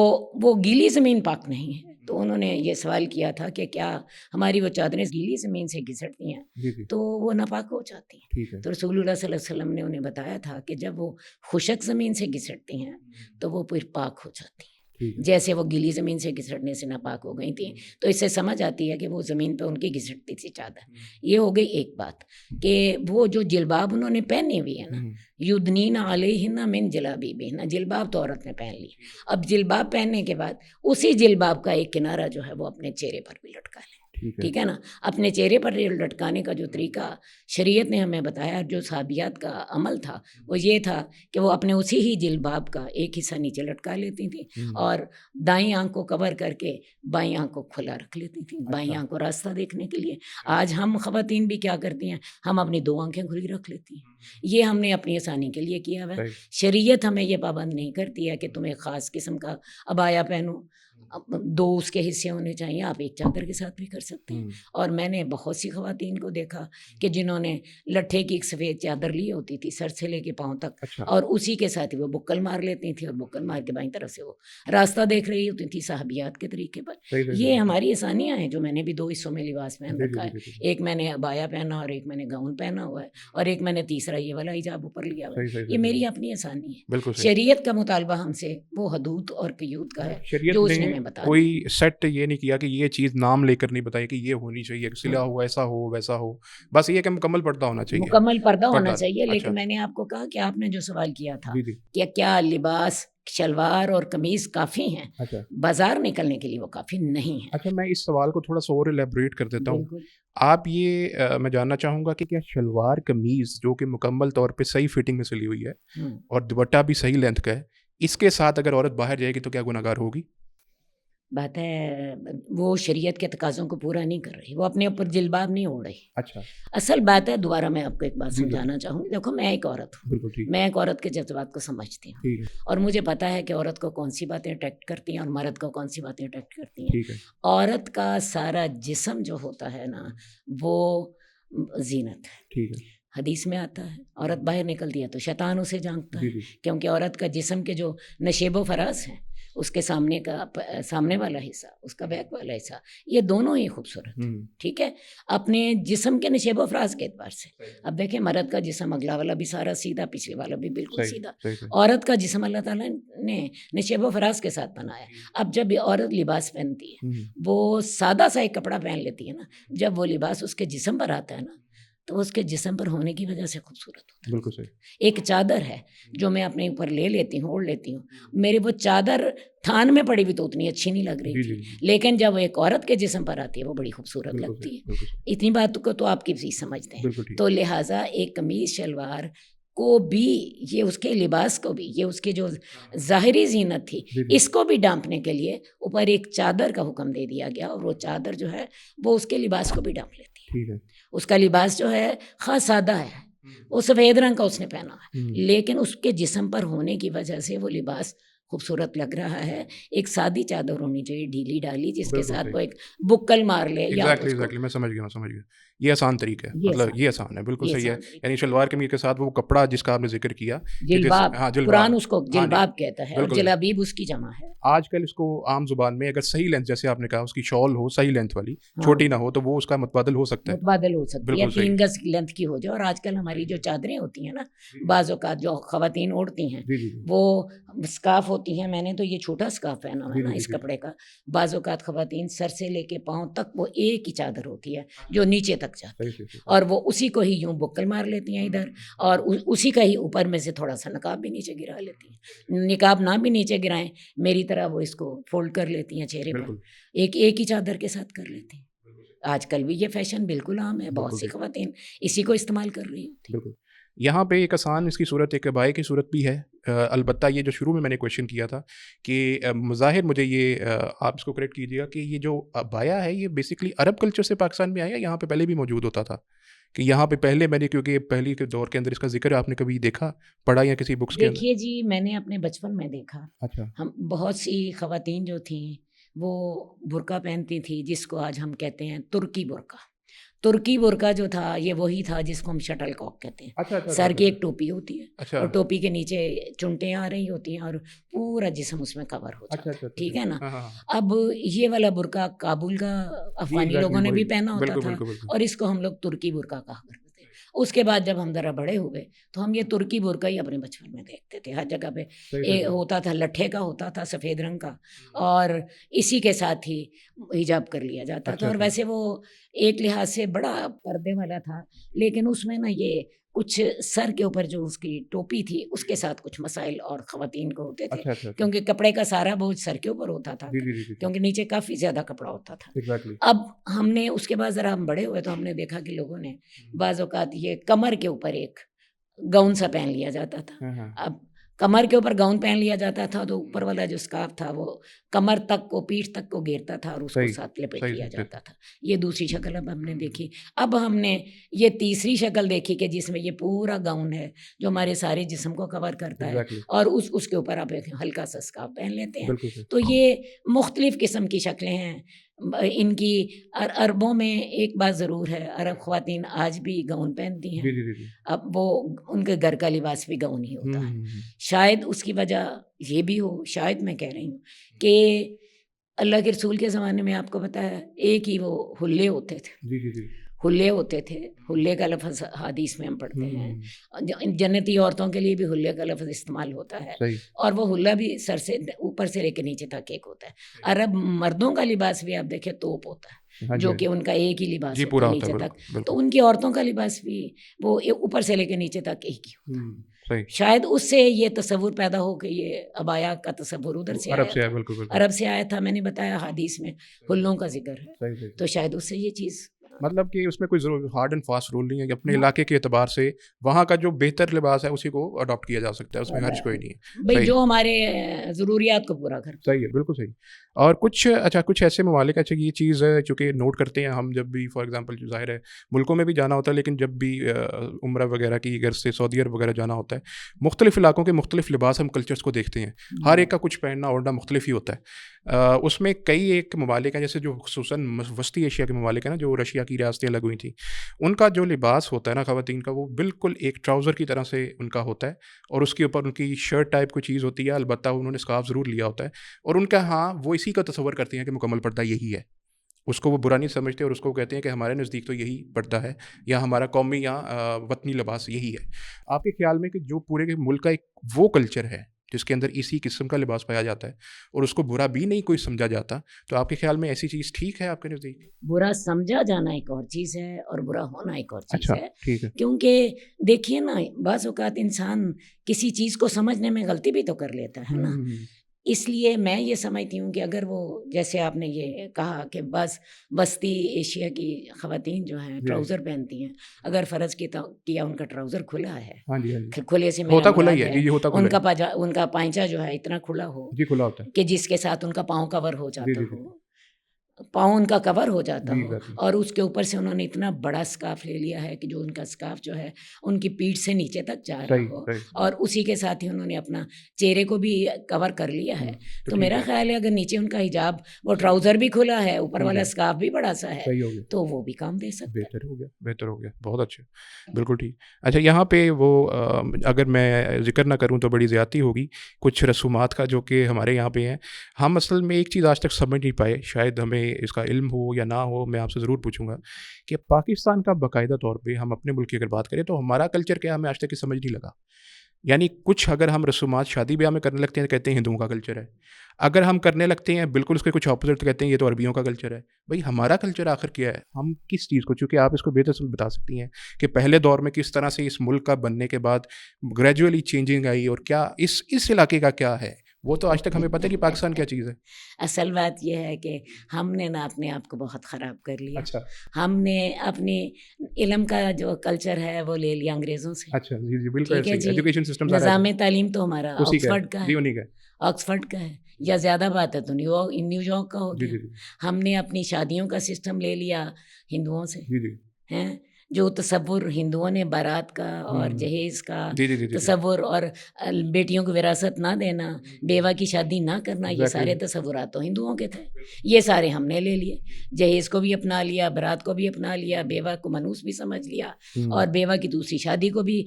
وہ گیلی زمین پاک نہیں ہے. تو انہوں نے یہ سوال کیا تھا کہ کیا ہماری وہ چادریں گیلی زمین سے گھسٹتی ہیں جی جی تو وہ ناپاک ہو جاتی ہیں. ٹھیک ہے. تو رسول اللہ صلی اللہ علیہ وسلم نے انہیں بتایا تھا کہ جب وہ خشک زمین سے گھسٹتی ہیں تو وہ پھر پاک ہو جاتی ہیں، ٹھیک ہے. جیسے وہ گیلی زمین سے گھسٹنے سے ناپاک ہو گئی تھیں. تو اس سے سمجھ آتی ہے کہ وہ زمین پہ ان کی گھسٹتی تھی چادر. یہ ہو گئی ایک بات کہ وہ جو جلباب انہوں نے پہنی ہوئی ہے نا، یدنین علیہن من جلابیبہن، جلباب تو عورت نے پہن لی. اب جلباب پہننے کے بعد اسی جلباب کا ایک کنارہ جو ہے وہ اپنے چہرے پر بھی لٹکا لیں. ٹھیک ہے نا. اپنے چہرے پر لٹکانے کا جو طریقہ شریعت نے ہمیں بتایا، جو صحابیات کا عمل تھا وہ یہ تھا کہ وہ اپنے اسی ہی جلباب کا ایک حصہ نیچے لٹکا لیتی تھیں اور دائیں آنکھ کو کور کر کے بائیں آنکھ کو کھلا رکھ لیتی تھیں، بائیں آنکھ کو راستہ دیکھنے کے لیے. آج ہم خواتین بھی کیا کرتی ہیں، ہم اپنی 2 آنکھیں کھلی رکھ لیتی ہیں. یہ ہم نے اپنی آسانی کے لیے کیا ہوا ہے. شریعت ہمیں یہ پابند نہیں کرتی ہے کہ تم ایک خاص قسم کا عبایا پہنو، 2 اس کے حصے ہونے چاہیے، آپ ایک چادر کے ساتھ بھی کر سکتے ہیں. اور میں نے بہت سی خواتین کو دیکھا کہ جنہوں نے لٹھے کی ایک سفید چادر لی ہوتی تھی سر سے لے کے پاؤں تک، اور اسی کے ساتھ ہی وہ بکل مار لیتی تھیں اور بکل مار کے بائیں طرف سے وہ راستہ دیکھ رہی ہوتی تھی صحابیات کے طریقے پر. یہ ہماری آسانیاں ہیں جو میں نے بھی 2 حصوں میں لباس پہن رکھا ہے. ایک میں نے عبایا پہنا اور ایک میں نے گاؤن پہنا ہوا ہے، اور ایک میں نے تیسرا یہ والا حجاب اوپر لیا ہوا ہے. یہ میری اپنی آسانی ہے. شریعت کا مطالبہ ہم سے وہ حدود اور قیود کا ہے جو اس نے ہمیں بتا کوئی سیٹ یہ نہیں کیا کہ یہ چیز نام لے کر نہیں بتائی کہ یہ ہونی چاہیے، سلا ہوا ایسا ہو ویسا ہو، بس یہ کہ مکمل پردہ ہونا چاہیے، مکمل پردہ ہونا چاہیے. لیکن میں نے آپ کو کہا کہ آپ نے جو سوال کیا تھا کہ کیا لباس شلوار اور قمیض کافی ہیں بازار نکلنے کے لیے، وہ کافی نہیں ہے. اچھا میں اس سوال کو تھوڑا سا اور الیبریٹ کر دیتا ہوں. آپ یہ میں جاننا چاہوں گا کہ کیا شلوار قمیض جو کہ مکمل طور پہ صحیح فٹنگ میں سلی ہوئی ہے اور دوپٹہ بھی صحیح لینتھ کا ہے، اس کے ساتھ اگر عورت باہر جائے گی تو کیا گناہگار ہوگی؟ بات ہے وہ شریعت کے تقاضوں کو پورا نہیں کر رہی، وہ اپنے اوپر جلباب نہیں اوڑھ رہی. اچھا اصل بات ہے، دوبارہ میں آپ کو ایک بات سمجھانا چاہوں گی. دیکھو میں ایک عورت ہوں، میں ایک عورت کے جذبات کو سمجھتی ہوں، اور مجھے پتا ہے کہ عورت کو کون سی باتیں اٹریکٹ کرتی ہیں اور مرد کو کون سی باتیں اٹریکٹ کرتی ہیں. عورت کا سارا جسم جو ہوتا ہے نا وہ زینت ہے. حدیث میں آتا ہے عورت باہر نکلتی ہے تو شیطان اسے جانتا ہے، کیونکہ عورت کا جسم کے جو نشیب و فراز ہیں، اس کے سامنے والا حصہ، اس کا بیک والا حصہ، یہ دونوں ہی خوبصورت ہیں. ٹھیک ہے، اپنے جسم کے نشیب و فراز کے اعتبار سے. اب دیکھیں مرد کا جسم اگلا والا بھی سارا سیدھا، پچھلے والا بھی بالکل سیدھا. عورت کا جسم اللہ تعالیٰ نے نشیب و فراز کے ساتھ بنایا. اب جب عورت لباس پہنتی ہے، وہ سادہ سا ایک کپڑا پہن لیتی ہے نا، جب وہ لباس اس کے جسم پر آتا ہے نا تو اس کے جسم پر ہونے کی وجہ سے خوبصورت ہوتا ہے. بالکل صحیح. ایک چادر ہے جو میں اپنے اوپر لے لیتی ہوں، اوڑھ لیتی ہوں، میرے وہ چادر تھان میں پڑی ہوئی تو اتنی اچھی نہیں لگ رہی تھی، لیکن جب وہ ایک عورت کے جسم پر آتی ہے وہ بڑی خوبصورت لگتی ہے. اتنی بات کو تو آپ کی بھی سمجھتے ہیں. تو لہٰذا ایک قمیض شلوار کو بھی، یہ اس کے لباس کو بھی، یہ اس کی جو ظاہری زینت تھی اس کو بھی ڈانپنے کے لیے اوپر ایک چادر کا حکم دے دیا گیا، اور وہ چادر جو ہے وہ اس کے لباس کو بھی ڈانپ لیتی ہے۔ اس کا لباس جو ہے خاص سادہ ہے، وہ سفید رنگ کا اس نے پہنا ہے، لیکن اس کے جسم پر ہونے کی وجہ سے وہ لباس خوبصورت لگ رہا ہے۔ ایک سادی چادر ہونی چاہیے ڈھیلی ڈالی، جس کے ساتھ وہ ایک بکل مار لے۔ ایگزیکٹلی میں سمجھ گیا یہ آسان طریقہ ہے، مطلب یہ آسان ہے، بالکل صحیح ہے۔ یعنی شلوار قمیض کے ساتھ وہ کپڑا جس کا آپ نے ذکر کیا، جلباب، قرآن اس کو جلباب کہتا ہے، اور جلابیب اس کی جمع ہے۔ آج کل اس کو عام زبان میں اگر صحیح لینتھ، جیسے آپ نے کہا اس کی شال ہو صحیح لینتھ والی، چھوٹی نہ ہو، تو وہ اس کا متبادل ہو سکتا ہے، متبادل ہو سکتی ہے، 3 گز لینتھ کی ہو جائے۔ اور آج کل ہماری جو چادریں ہوتی ہیں نا، بعض اوقات جو خواتین اوڑھتی ہیں وہ اسکارف ہوتی ہیں، میں نے تو یہ چھوٹا اسکارف پہنا ہوا ہے نا اس کپڑے کا، بعض اوقات خواتین سر سے لے کے پاؤں تک وہ ایک ہی چادر ہوتی ہے جو نیچے تک جاتی ہے، اور وہ اسی کو ہی یوں بکل مار لیتی ہیں ادھر، اور اسی کا ہی اوپر میں سے تھوڑا سا نقاب بھی نیچے گرا لیتی ہیں۔ نقاب نہ بھی نیچے گرائیں میری طرح، وہ اس کو فولڈ کر لیتی ہیں چہرے پر، ایک ہی چادر کے ساتھ کر لیتی ہیں۔ آج کل بھی یہ فیشن بالکل عام ہے، بہت سی خواتین اسی کو استعمال کر رہی ہوتی ہیں۔ یہاں پہ ایک آسان اس کی صورت، ایک ابائے کی صورت بھی ہے، البتہ یہ جو شروع میں نے کویشچن کیا تھا کہ مظاہر مجھے یہ آپ اس کو کریکٹ کیجیے گا کہ یہ جو ابایا ہے یہ بیسکلی عرب کلچر سے پاکستان میں آیا، یہاں پہ پہلے بھی موجود ہوتا تھا کہ یہاں پہ پہلے میں نے، کیونکہ پہلی کے دور کے اندر اس کا ذکر آپ نے کبھی دیکھا، پڑھا یا کسی بکس کے اندر؟ دیکھیے جی، میں نے اپنے بچپن میں دیکھا، اچھا، ہم بہت سی خواتین جو تھیں وہ برقع پہنتی تھی، جس کو آج ہم کہتے ہیں ترکی برقع۔ ترکی برقع جو تھا یہ وہی تھا جس کو ہم شٹل کاک کہتے ہیں۔ سر کی ایک ٹوپی ہوتی ہے، اور ٹوپی کے نیچے چنٹیں آ رہی ہوتی ہیں، اور پورا جسم اس میں کور ہو جاتا ہے، ٹھیک ہے نا۔ اب یہ والا برقع کابل کا افغانی لوگوں نے بھی پہنا ہوتا تھا، اور اس کو ہم لوگ ترکی برقع کہا کرتے تھے۔ اس کے بعد جب ہم ذرا بڑے ہوئے تو ہم یہ ترکی برقع ہی اپنے بچپن میں دیکھتے تھے، ہر جگہ پہ ہوتا تھا، لٹھے کا ہوتا تھا سفید رنگ کا، اور اسی کے ساتھ ہی حجاب کر لیا جاتا تھا، اور ویسے وہ ایک لحاظ سے بڑا پردے والا تھا، لیکن اس میں نا یہ کچھ سر کے اوپر جو اس کی ٹوپی تھی اس کے ساتھ کچھ مسائل اور خواتین کو ہوتے تھے، کیونکہ کپڑے کا سارا بوجھ سر کے اوپر ہوتا تھا، کیونکہ نیچے کافی زیادہ کپڑا ہوتا تھا۔ اب ہم نے اس کے بعد ذرا ہم بڑے ہوئے تو ہم نے دیکھا کہ لوگوں نے بعض اوقات یہ کمر کے اوپر ایک گاؤن سا پہن لیا جاتا تھا۔ اب کمر کے اوپر گاؤن پہن لیا جاتا تھا تو اوپر والا جو اسکارف تھا وہ کمر تک کو، پیٹھ تک کو گھیرتا تھا، اور اس کو ساتھ لپیٹ لیا جاتا تھا۔ یہ دوسری شکل اب ہم نے دیکھی۔ اب ہم نے یہ تیسری شکل دیکھی کہ جس میں یہ پورا گاؤن ہے جو ہمارے سارے جسم کو کور کرتا ہے، اور اس کے اوپر آپ ایک ہلکا سا اسکارف پہن لیتے ہیں۔ تو یہ مختلف قسم کی شکلیں ہیں ان کی۔ عربوں میں ایک بات ضرور ہے، عرب خواتین آج بھی گاؤن پہنتی ہیں، اب وہ ان کے گھر کا لباس بھی گاؤن ہی ہوتا ہے۔ شاید اس کی وجہ یہ بھی ہو، شاید میں کہہ رہی ہوں کہ اللہ کے رسول کے زمانے میں آپ کو پتہ ہے ایک ہی وہ حلے ہوتے تھے، حلے ہوتے تھے۔ حلے کا لفظ حدیث میں ہم پڑھتے ہیں، جنتی عورتوں کے لیے بھی حلے کا لفظ استعمال ہوتا ہے، اور وہ حلہ بھی سر سے اوپر سے لے کے نیچے تک ایک ہوتا ہے۔ عرب مردوں کا لباس بھی آپ دیکھیں توپ ہوتا ہے، جو کہ ان کا ایک ہی لباس ہوتا ہے نیچے تک، تو ان کی عورتوں کا لباس بھی وہ اوپر سے لے کے نیچے تک ایک ہی ہوتا ہے۔ شاید اس سے یہ تصور پیدا ہو کہ یہ ابایا کا تصور ادھر سے آیا تھا، عرب سے آیا تھا۔ میں نے بتایا حدیث میں حلوں کا ذکر ہے، تو شاید اس سے یہ چیز، مطلب کہ اس میں کوئی ہارڈ اینڈ فاسٹ رول نہیں ہے کہ اپنے علاقے کے اعتبار سے وہاں کا جو بہتر لباس ہے اسی کو اڈاپٹ کیا جا سکتا ہے، اس میں حرج کوئی نہیں ہے بھائی، جو ہمارے ضروریات کو پورا کرتا ہے۔ صحیح ہے، بالکل صحیح۔ اور کچھ ایسے ممالک، اچھا یہ چیز چونکہ نوٹ کرتے ہیں ہم جب بھی، فار ایگزامپل جو ظاہر ہے ملکوں میں بھی جانا ہوتا ہے، لیکن جب بھی عمرہ وغیرہ کی غرض سے سعودی عرب وغیرہ جانا ہوتا ہے، مختلف علاقوں کے مختلف لباس ہم کلچرس کو دیکھتے ہیں، ہر ایک کا کچھ پہننا اوڑھنا مختلف ہی ہوتا ہے۔ اس میں کئی ایک ممالک ہیں جیسے جو خصوصاً وسطی ایشیا کے ممالک ہیں نا، جو رشیا کی ریاستیں الگ ہوئی تھیں، ان کا جو لباس ہوتا ہے نا خواتین کا، وہ بالکل ایک ٹراؤزر کی طرح سے ان کا ہوتا ہے، اور اس کے اوپر ان کی شرٹ ٹائپ کوئی چیز ہوتی ہے، البتہ انہوں نے اسکارف ضرور لیا ہوتا ہے، اور ان کا ہاں وہ اسی کا تصور کرتے ہیں کہ مکمل پردہ یہی ہے، اس کو وہ برا نہیں سمجھتے، اور اس کو کہتے ہیں کہ ہمارے نزدیک تو یہی پردہ ہے، یا ہمارا قومی یا وطنی لباس یہی ہے۔ آپ کے خیال میں کہ جو پورے کے ملک کا ایک وہ کلچر ہے جس کے اندر اسی قسم کا لباس پایا جاتا ہے اور اس کو برا بھی نہیں کوئی سمجھا جاتا، تو آپ کے خیال میں ایسی چیز ٹھیک ہے آپ کے نزدیک؟ برا سمجھا جانا ایک اور چیز ہے اور برا ہونا ایک اور چیز ہے۔ ٹھیک ہے، کیونکہ دیکھیے نا، بعض اوقات انسان کسی چیز کو سمجھنے میں غلطی بھی تو کر لیتا ہے نا۔ اس لیے میں یہ سمجھتی ہوں کہ اگر وہ جیسے آپ نے یہ کہا کہ بس وسطی ایشیا کی خواتین جو ہیں ٹراؤزر پہنتی ہیں، اگر فرض کیا ان کا ٹراؤزر کھلا ہے، کھلے سے میرا مراد ہے ان کا پائنچا جو ہے اتنا کھلا ہو کہ جس کے ساتھ ان کا پاؤں کور ہو جاتا ہو، پاؤں ان کا کور ہو جاتا ہو، اور اس کے اوپر سے انہوں نے اتنا بڑا اسکارف لے لیا ہے کہ جو ان کا اسکارف جو ہے ان کی پیٹھ سے نیچے تک جا رہا ہو، اور اسی کے ساتھ ہی انہوں نے اپنا چہرے کو بھی کور کر لیا ہے. تو میرا خیال ہے اگر نیچے ان کا حجاب، وہ ٹراؤزر بھی کھلا ہے، اوپر والا اسکارف بھی بڑا سا ہے، تو وہ بھی کام دے سکتا ہے. بہتر ہو گیا، بہت اچھا، بالکل ٹھیک. اچھا یہاں پہ وہ اگر میں ذکر نہ کروں تو بڑی زیادتی ہوگی، کچھ رسومات کا جو کہ ہمارے یہاں پہ ہیں. ہم اصل میں ایک چیز آج تک سمجھ نہیں پائے، شاید ہمیں اس کا علم ہو یا نہ ہو، میں آپ سے ضرور پوچھوں گا کہ پاکستان کا باقاعدہ طور پہ ہم اپنے ملک کی اگر بات کریں تو ہمارا کلچر کیا ہمیں آج تک سمجھ نہیں لگا. یعنی کچھ اگر ہم رسومات شادی بیاہ میں کرنے لگتے ہیں تو کہتے ہیں ہندوؤں کا کلچر ہے، اگر ہم کرنے لگتے ہیں بالکل اس کے کچھ اپوزٹ تو کہتے ہیں یہ تو عربیوں کا کلچر ہے. بھائی ہمارا کلچر آخر کیا ہے؟ ہم کس چیز کو، چونکہ آپ اس کو بہتر سے بتا سکتی ہیں کہ پہلے دور میں کس طرح سے اس ملک کا بننے کے بعد گریجولی چینجنگ آئی، اور کیا اس علاقے کا کیا ہے، وہ تو آج تک ہمیں پتہ ہے کہ پاکستان کیا چیز ہے. اصل بات یہ ہے کہ ہم نے نا اپنے آپ کو بہت خراب کر لیا. ہم نے اپنی علم کا جو کلچر ہے وہ لے لیا انگریزوں سے. اچھا جی بالکل. ٹھیک ہے جی، نظام تعلیم تو ہمارا آکسفورڈ کا ہے، آکسفورڈ کا ہے، یا زیادہ بات ہے تو نیو یارک کا ہو گیا. ہم نے اپنی شادیوں کا سسٹم لے لیا ہندوؤں سے، ہیں جو تصور ہندوؤں نے بارات کا اور جہیز کا تصور، اور بیٹیوں کو وراثت نہ دینا، بیوہ کی شادی نہ کرنا، یہ سارے تصورات تو ہندوؤں کے تھے، یہ سارے ہم نے لے لیے. جہیز کو بھی اپنا لیا، بارات کو بھی اپنا لیا، بیوہ کو منحوس بھی سمجھ لیا، اور بیوہ کی دوسری شادی کو بھی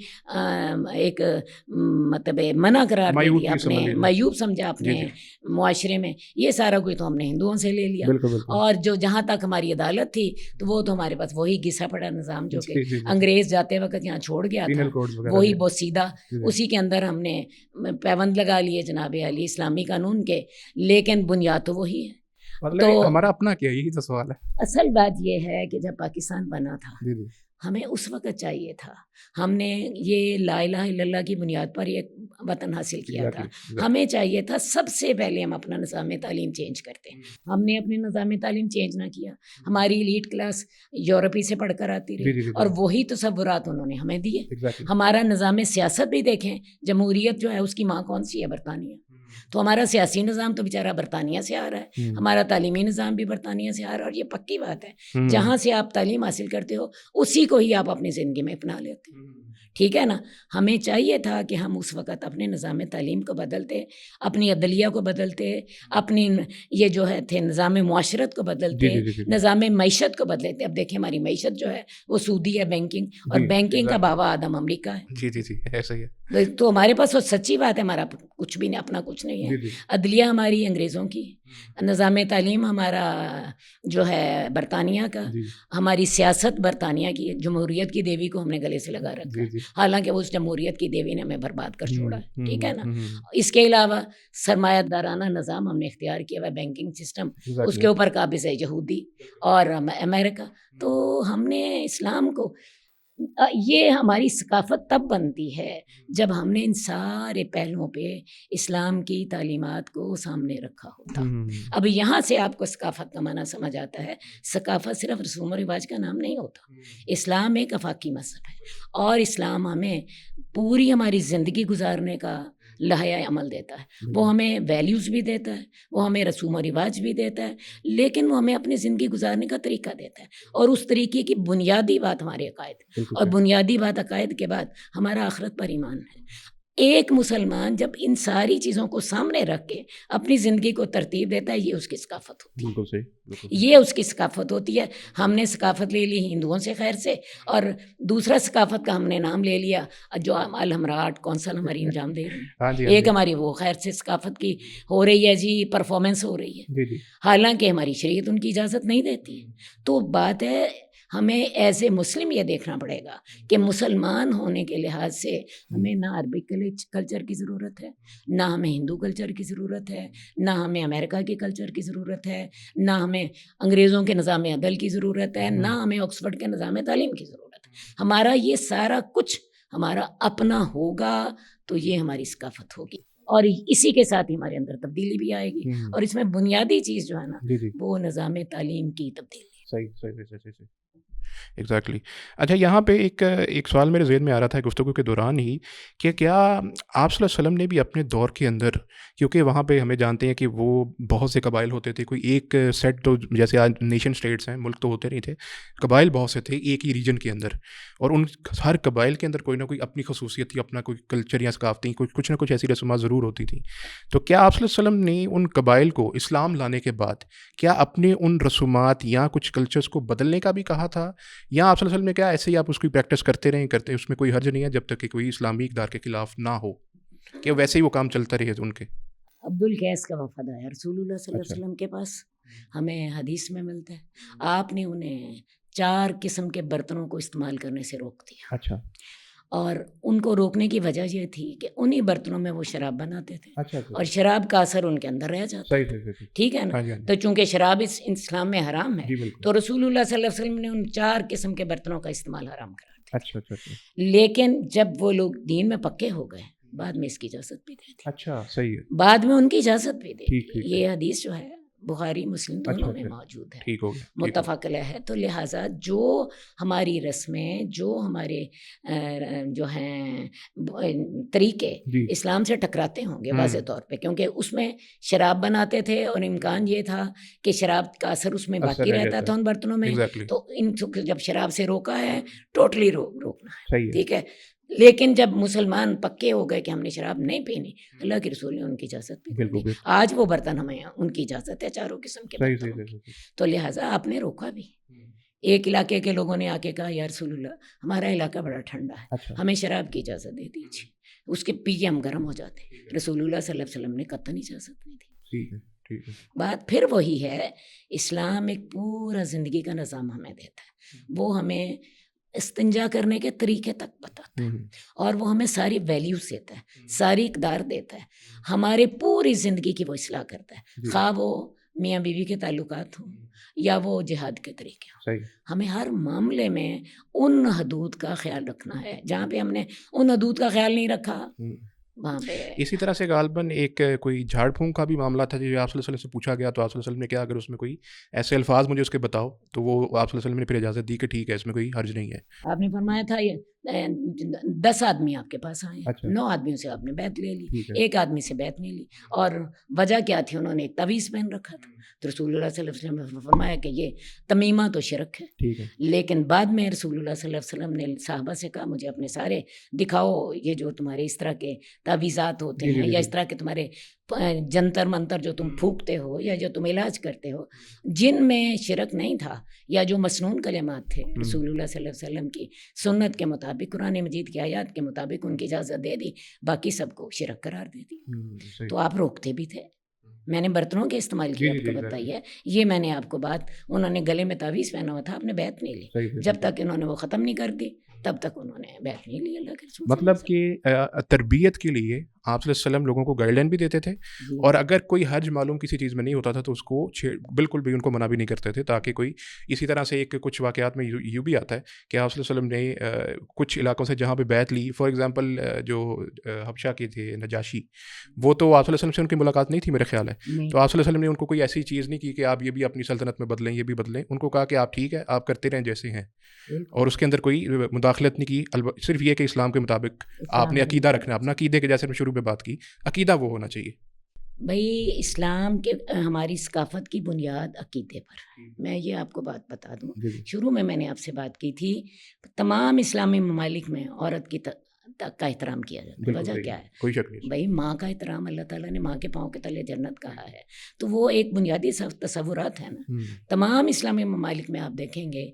ایک مطلب منع قرار دے دیا، اپنے معیوب سمجھا اپنے معاشرے میں. یہ سارا کوئی تو ہم نے ہندوؤں سے لے لیا. اور جو جہاں تک ہماری عدالت تھی تو وہ تو ہمارے پاس وہی گھسا پڑا نظام جو کہ انگریز جاتے وقت یہاں چھوڑ گیا تھا، وہی بہت سیدھا، اسی کے اندر ہم نے پیوند لگا لیے جناب علی اسلامی قانون کے، لیکن بنیاد تو وہی ہے. تو ہمارا اپنا کیا، یہی تو سوال ہے. اصل بات یہ ہے کہ جب پاکستان بنا تھا ہمیں اس وقت چاہیے تھا، ہم نے یہ لا الہ الا اللہ کی بنیاد پر یہ وطن حاصل کیا تھا، ہمیں چاہیے تھا سب سے پہلے ہم اپنا نظام تعلیم چینج کرتے. ہم نے اپنے نظام تعلیم چینج نہ کیا، ہماری ایلیٹ کلاس یورپی سے پڑھ کر آتی رہی، اور وہی تصورات انہوں نے ہمیں دیے. ہمارا نظام سیاست بھی دیکھیں، جمہوریت جو ہے اس کی ماں کون سی ہے؟ برطانیہ. تو ہمارا سیاسی نظام تو بیچارہ برطانیہ سے آ رہا ہے، ہمارا تعلیمی نظام بھی برطانیہ سے آ رہا ہے. اور یہ پکی بات ہے، جہاں سے آپ تعلیم حاصل کرتے ہو اسی کو ہی آپ اپنی زندگی میں اپنا لیتے. ٹھیک ہے نا. ہمیں چاہیے تھا کہ ہم اس وقت اپنے نظام تعلیم کو بدلتے، اپنی عدلیہ کو بدلتے، اپنی یہ جو ہے تھے نظام معاشرت کو بدلتے، نظام معیشت کو بدلتے. اب دیکھیں ہماری معیشت جو ہے وہ سودی ہے، بینکنگ، اور بینکنگ کا بابا آدم امریکہ ہے. جی ایسا ہی ہے. تو ہمارے پاس وہ سچی بات ہے، ہمارا کچھ بھی نہیں، اپنا کچھ نہیں ہے. عدلیہ ہماری انگریزوں کی، نظام تعلیم ہمارا جو ہے برطانیہ کا، ہماری سیاست برطانیہ کی. جمہوریت کی دیوی کو ہم نے گلے سے لگا رکھا ہے، حالانکہ اس جمہوریت کی دیوی نے ہمیں برباد کر چھوڑا ہے. ٹھیک ہے نا. اس کے علاوہ سرمایہ دارانہ نظام ہم نے اختیار کیا ہوا، بینکنگ سسٹم، اس کے اوپر قابض ہے یہودی اور امریکہ. تو ہم نے اسلام کو، یہ ہماری ثقافت تب بنتی ہے جب ہم نے ان سارے پہلوؤں پہ اسلام کی تعلیمات کو سامنے رکھا ہوتا. اب یہاں سے آپ کو ثقافت کا معنی سمجھ آتا ہے. ثقافت صرف رسوم و رواج کا نام نہیں ہوتا. اسلام ایک آفاقی مذہب ہے، اور اسلام ہمیں پوری ہماری زندگی گزارنے کا لائحہ عمل دیتا ہے. وہ ہمیں ویلیوز بھی دیتا ہے، وہ ہمیں رسوم و رواج بھی دیتا ہے، لیکن وہ ہمیں اپنی زندگی گزارنے کا طریقہ دیتا ہے. اور اس طریقے کی بنیادی بات ہمارے عقائد، اور بنیادی بات عقائد کے بعد ہمارا آخرت پر ایمان ہے. ایک مسلمان جب ان ساری چیزوں کو سامنے رکھ کے اپنی زندگی کو ترتیب دیتا ہے، یہ اس کی ثقافت ہوتی ہے. یہ اس کی ثقافت ہوتی ہے. ہم نے ثقافت لے لی ہندوؤں سے، خیر سے، اور دوسرا ثقافت کا ہم نے نام لے لیا جو الحمراٹ کونسل ہماری انجام دے رہی ہے. ایک ہماری وہ خیر سے ثقافت کی ہو رہی ہے جی، پرفارمنس ہو رہی ہے، حالانکہ ہماری شریعت ان کی اجازت نہیں دیتی. تو بات ہے ہمیں ایز اے مسلم یہ دیکھنا پڑے گا کہ مسلمان ہونے کے لحاظ سے ہمیں نہ عربی کلچر کی ضرورت ہے، نہ ہمیں ہندو کلچر کی ضرورت ہے، نہ ہمیں امریکہ کے کلچر کی ضرورت ہے، نہ ہمیں انگریزوں کے نظام عدل کی ضرورت ہے، نہ ہمیں آکسفورڈ کے نظام تعلیم کی ضرورت ہے. ہمارا یہ سارا کچھ ہمارا اپنا ہوگا تو یہ ہماری ثقافت ہوگی. اور اسی کے ساتھ ہی ہمارے اندر تبدیلی بھی آئے گی. اور اس میں بنیادی چیز جو ہے نا وہ نظام تعلیم کی تبدیلی. صحیح ایگزیکٹلی. اچھا یہاں پہ ایک سوال میرے ذہن میں آ رہا تھا گفتگو کے دوران ہی کہ کیا آپ صلی اللہ علیہ وسلم نے بھی اپنے دور کے اندر، کیونکہ وہاں پہ ہمیں جانتے ہیں کہ وہ بہت سے قبائل ہوتے تھے، کوئی ایک سیٹ تو جیسے آج نیشن اسٹیٹس ہیں، ملک تو ہوتے نہیں تھے، قبائل بہت سے تھے ایک ہی ریجن کے اندر، اور ان ہر قبائل کے اندر کوئی نہ کوئی اپنی خصوصیت تھی، اپنا کوئی کلچر یا ثقافتی کچھ نہ کچھ ایسی رسومات ضرور ہوتی تھیں. تو کیا آپ صلی اللہ علیہ وسلم نے ان قبائل کو اسلام لانے کے بعد کیا اپنے ان رسومات یا کچھ کلچرس کو بدلنے کا بھی کہا تھا، یا آپ صلی اللہ علیہ وسلم نے کیا ایسے ہی آپ اس کی پریکٹس کرتے رہیں اس میں کوئی حرج نہیں ہے جب تک کہ کوئی اسلامی اقدار کے خلاف نہ ہو، کہ ویسے ہی وہ کام چلتا رہے ان کے؟ عبد القیس کا وفد آیا رسول اللہ صلی اللہ علیہ وسلم کے پاس، ہمیں حدیث میں ملتا ہے آپ نے انہیں 4 قسم کے برتنوں کو استعمال کرنے سے روک دیا. اچھا. اور ان کو روکنے کی وجہ یہ تھی کہ انہی برتنوں میں وہ شراب بناتے تھے اور شراب کا اثر ان کے اندر رہ جاتا ہے. ٹھیک ہے نا. تو چونکہ شراب اسلام میں حرام ہے تو رسول اللہ صلی اللہ علیہ وسلم نے ان 4 قسم کے برتنوں کا استعمال حرام کرا دیا. لیکن جب وہ لوگ دین میں پکے ہو گئے بعد میں اس کی اجازت بھی دے دی. اچھا صحیح ہے. بعد میں ان کی اجازت بھی دے دی. یہ حدیث جو ہے بخاری مسلم دونوں میں موجود ہے، متفق علیہ ہے. تو لہٰذا جو ہماری رسمیں، جو ہمارے جو ہیں طریقے اسلام سے ٹکراتے ہوں گے واضح طور پہ، کیونکہ اس میں شراب بناتے تھے اور امکان یہ تھا کہ شراب کا اثر اس میں باقی رہتا تھا ان برتنوں میں، تو ان جب شراب سے روکا ہے ٹوٹلی روکنا ہے. ٹھیک ہے. لیکن جب مسلمان پکے ہو گئے کہ ہم نے شراب نہیں پینی، اللہ کے رسول نے ان کی اجازت بھی دی. آج وہ برتن ہمیں ان کی اجازت ہے 4 قسم کے برتنوں کی. تو لہٰذا آپ نے روکا بھی. ایک علاقے کے لوگوں نے آ کے کہا یا رسول اللہ ہمارا علاقہ بڑا ٹھنڈا ہے، ہمیں شراب کی اجازت دے دیجیے، اس کے پی کے ہم گرم ہو جاتے. رسول اللہ صلی اللہ علیہ وسلم نے قطعاً اجازت نہیں دی. بات پھر وہی ہے، اسلام ایک پورا زندگی کا نظام ہمیں دیتا ہے، وہ ہمیں استنجا کرنے کے طریقے تک بتاتا ہے اور وہ ہمیں ساری ویلیوز دیتا ہے، ساری اقدار دیتا ہے، ہمارے پوری زندگی کی وہ اصلاح کرتا ہے، خواہ وہ میاں بیوی کے تعلقات ہوں یا وہ جہاد کے طریقے ہوں. ہمیں ہر معاملے میں ان حدود کا خیال رکھنا ہے. جہاں پہ ہم نے ان حدود کا خیال نہیں رکھا وہاں پہ. اسی طرح سے غالباً ایک کوئی جھاڑ پھونک کا بھی معاملہ تھا جو آپ صلی اللہ علیہ وسلم سے پوچھا گیا، تو آپ صلی اللہ علیہ وسلم نے کیا اگر اس میں کوئی ایسے الفاظ مجھے اس کے بتاؤ، تو وہ آپ صلی اللہ علیہ وسلم نے پھر اجازت دی کہ ٹھیک ہے اس میں کوئی حرج نہیں ہے. آپ نے فرمایا تھا یہ 10 آدمی آپ کے پاس آئے، 9 آدمیوں سے آپ نے بیعت لے لی، ایک آدمی سے بیعت نہیں لی. اور وجہ کیا تھی؟ انہوں نے ایک تعویذ پہن رکھا تھا. تو رسول اللہ صلی اللہ علیہ وسلم نے فرمایا کہ یہ تمیمہ تو شرک ہے. لیکن بعد میں رسول اللہ صلی اللہ علیہ وسلم نے صحابہ سے کہا مجھے اپنے سارے دکھاؤ یہ جو تمہارے اس طرح کے تعویذات ہوتے ہیں یا اس طرح کے تمہارے جنتر منتر جو تم پھونکتے ہو یا جو تم علاج کرتے ہو، جن میں شرک نہیں تھا یا جو مسنون کلمات تھے، رسول اللہ صلی اللہ علیہ وسلم کی سنت کے مطابق، قرآن مجید کی آیات کے مطابق ان کی اجازت دے دی، باقی سب کو شرک قرار دے دی. تو آپ روکتے بھی تھے. میں نے برتنوں کے استعمال کی آپ کو بتائی ہے، یہ میں نے آپ کو بات، انہوں نے گلے میں تعویذ پہنا ہوا تھا، آپ نے بیعت نہیں لی. جب تک انہوں نے وہ ختم نہیں کر دی تب تک انہوں نے بیعت نہیں لی اللہ کے رسول. مطلب کہ تربیت کے لیے آپ صلی اللہ علیہ وسلم لوگوں کو گائیڈ لائن بھی دیتے تھے، اور اگر کوئی حرج معلوم کسی چیز میں نہیں ہوتا تھا تو اس کو بالکل بھی ان کو منع بھی نہیں کرتے تھے، تاکہ کوئی اسی طرح سے ایک کچھ واقعات میں یوں بھی آتا ہے کہ آپ صلی اللہ علیہ وسلم نے کچھ علاقوں سے جہاں پہ بیعت لی، فار ایگزامپل جو حبشہ کے تھے نجاشی، وہ تو آپ صلی اللہ علیہ وسلم سے ان کی ملاقات نہیں تھی میرے خیال ہے، تو آپ صلی اللہ علیہ وسلم نے ان کو کوئی ایسی چیز نہیں کی کہ آپ یہ بھی اپنی سلطنت میں بدلیں، یہ بھی بدلیں. ان کو کہا کہ آپ ٹھیک ہے آپ کرتے رہیں جیسے ہیں، اور اس کے اندر کوئی مداخلت نہیں کی. صرف یہ کہ اسلام کے مطابق آپ نے عقیدہ رکھنا، اپنا عقیدے کے جیسے شروع میں بات کی، عقیدہ وہ ہونا چاہیے. بھائی اسلام کے ہماری ثقافت کی بنیاد عقیدے پر. میں یہ آپ کو بات بتا دوں، شروع میں نے آپ سے بات کی تھی، تمام اسلامی ممالک میں عورت کی کا احترام کیا جاتا ہے. وجہ کیا ہے؟ کوئی شک نہیں. بھائی ماں کا احترام، اللہ تعالیٰ نے ماں کے پاؤں کے تلے جنت کہا ہے، تو وہ ایک بنیادی تصورات ہیں نا. تمام اسلامی ممالک میں آپ دیکھیں گے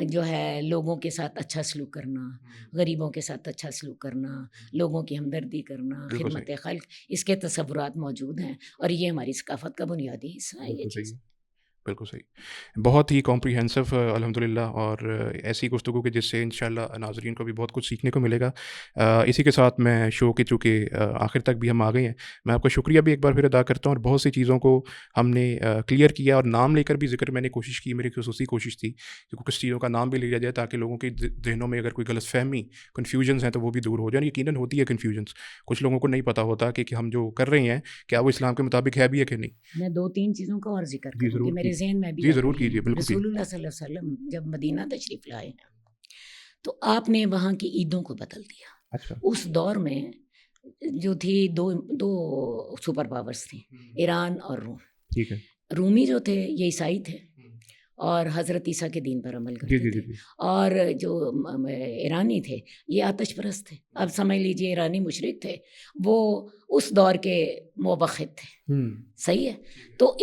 جو ہے لوگوں کے ساتھ اچھا سلوک کرنا، غریبوں کے ساتھ اچھا سلوک کرنا، لوگوں کی ہمدردی کرنا، خدمت خلق، اس کے تصورات موجود ہیں، اور یہ ہماری ثقافت کا بنیادی حصہ ہے. یہ چیز بالکل صحیح، بہت ہی کمپریہنسو الحمدللہ، اور ایسی گفتگو کہ جس سے انشاءاللہ ناظرین کو بھی بہت کچھ سیکھنے کو ملے گا۔ اسی کے ساتھ میں شو کے چونکہ آخر تک بھی ہم آ گئے ہیں، میں آپ کا شکریہ بھی ایک بار پھر ادا کرتا ہوں، اور بہت سی چیزوں کو ہم نے کلیئر کیا، اور نام لے کر بھی ذکر میں نے کوشش کی، میری خصوصی کوشش تھی کہ کچھ چیزوں کا نام بھی لیا جائے تاکہ لوگوں کے ذہنوں میں اگر کوئی غلط فہمی کنفیوژنس ہیں تو وہ بھی دور ہو جائیں۔ یقیناً ہوتی ہے کنفیوژنس، کچھ لوگوں کو نہیں پتہ ہوتا کہ ہم جو کر رہے ہیں کیا وہ اسلام کے مطابق ہے بھی ہے کہ نہیں۔ میں 2-3 چیزوں کا اور ذکر کروں گی، میرے ذہن میں بھی جی ضرور کیجیے، بالکل رسول اللہ صلی اللہ علیہ وسلم جب مدینہ تشریف لائے تو آپ نے وہاں کی عیدوں کو بدل دیا۔ اچھا، اس دور میں جو تھی دو سپر پاورز تھیں، ایران اور روم۔ ٹھیک ہے، رومی جو تھے یہ عیسائی تھے اور حضرت عیسیٰ کے دین پر عمل کرتے تھے، اور جو ایرانی تھے یہ آتش پرست تھے۔ اب سمجھ لیجئے ایرانی مشرک تھے، وہ اس دور کے موقد تھے، صحیح ہے۔ تو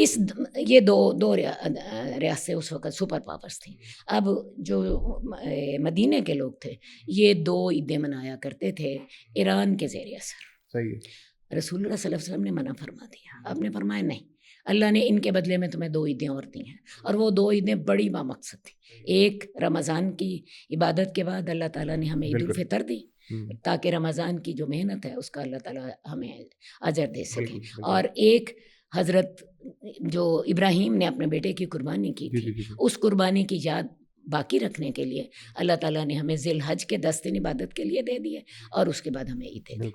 یہ دو ریاستیں اس وقت سپر پاورز تھیں۔ اب جو مدینے کے لوگ تھے یہ 2 عیدیں منایا کرتے تھے ایران کے زیر اثر۔ صحیح ہے، رسول اللہ صلی اللہ علیہ وسلم نے منع فرما دیا، آپ نے فرمایا نہیں، اللہ نے ان کے بدلے میں تمہیں 2 عیدیں اور دی ہیں، اور وہ 2 عیدیں بڑی بامقصد تھیں۔ ایک رمضان کی عبادت کے بعد اللہ تعالیٰ نے ہمیں عید الفطر دی تاکہ رمضان کی جو محنت ہے اس کا اللہ تعالیٰ ہمیں اجر دے سکے، اور ایک حضرت جو ابراہیم نے اپنے بیٹے کی قربانی کی تھی اس قربانی کی یاد باقی رکھنے کے لیے اللہ تعالیٰ نے ہمیں ذی الحج کے 10 دن عبادت کے لیے دے دیے، اور اس کے بعد ہمیں عیدیں دی۔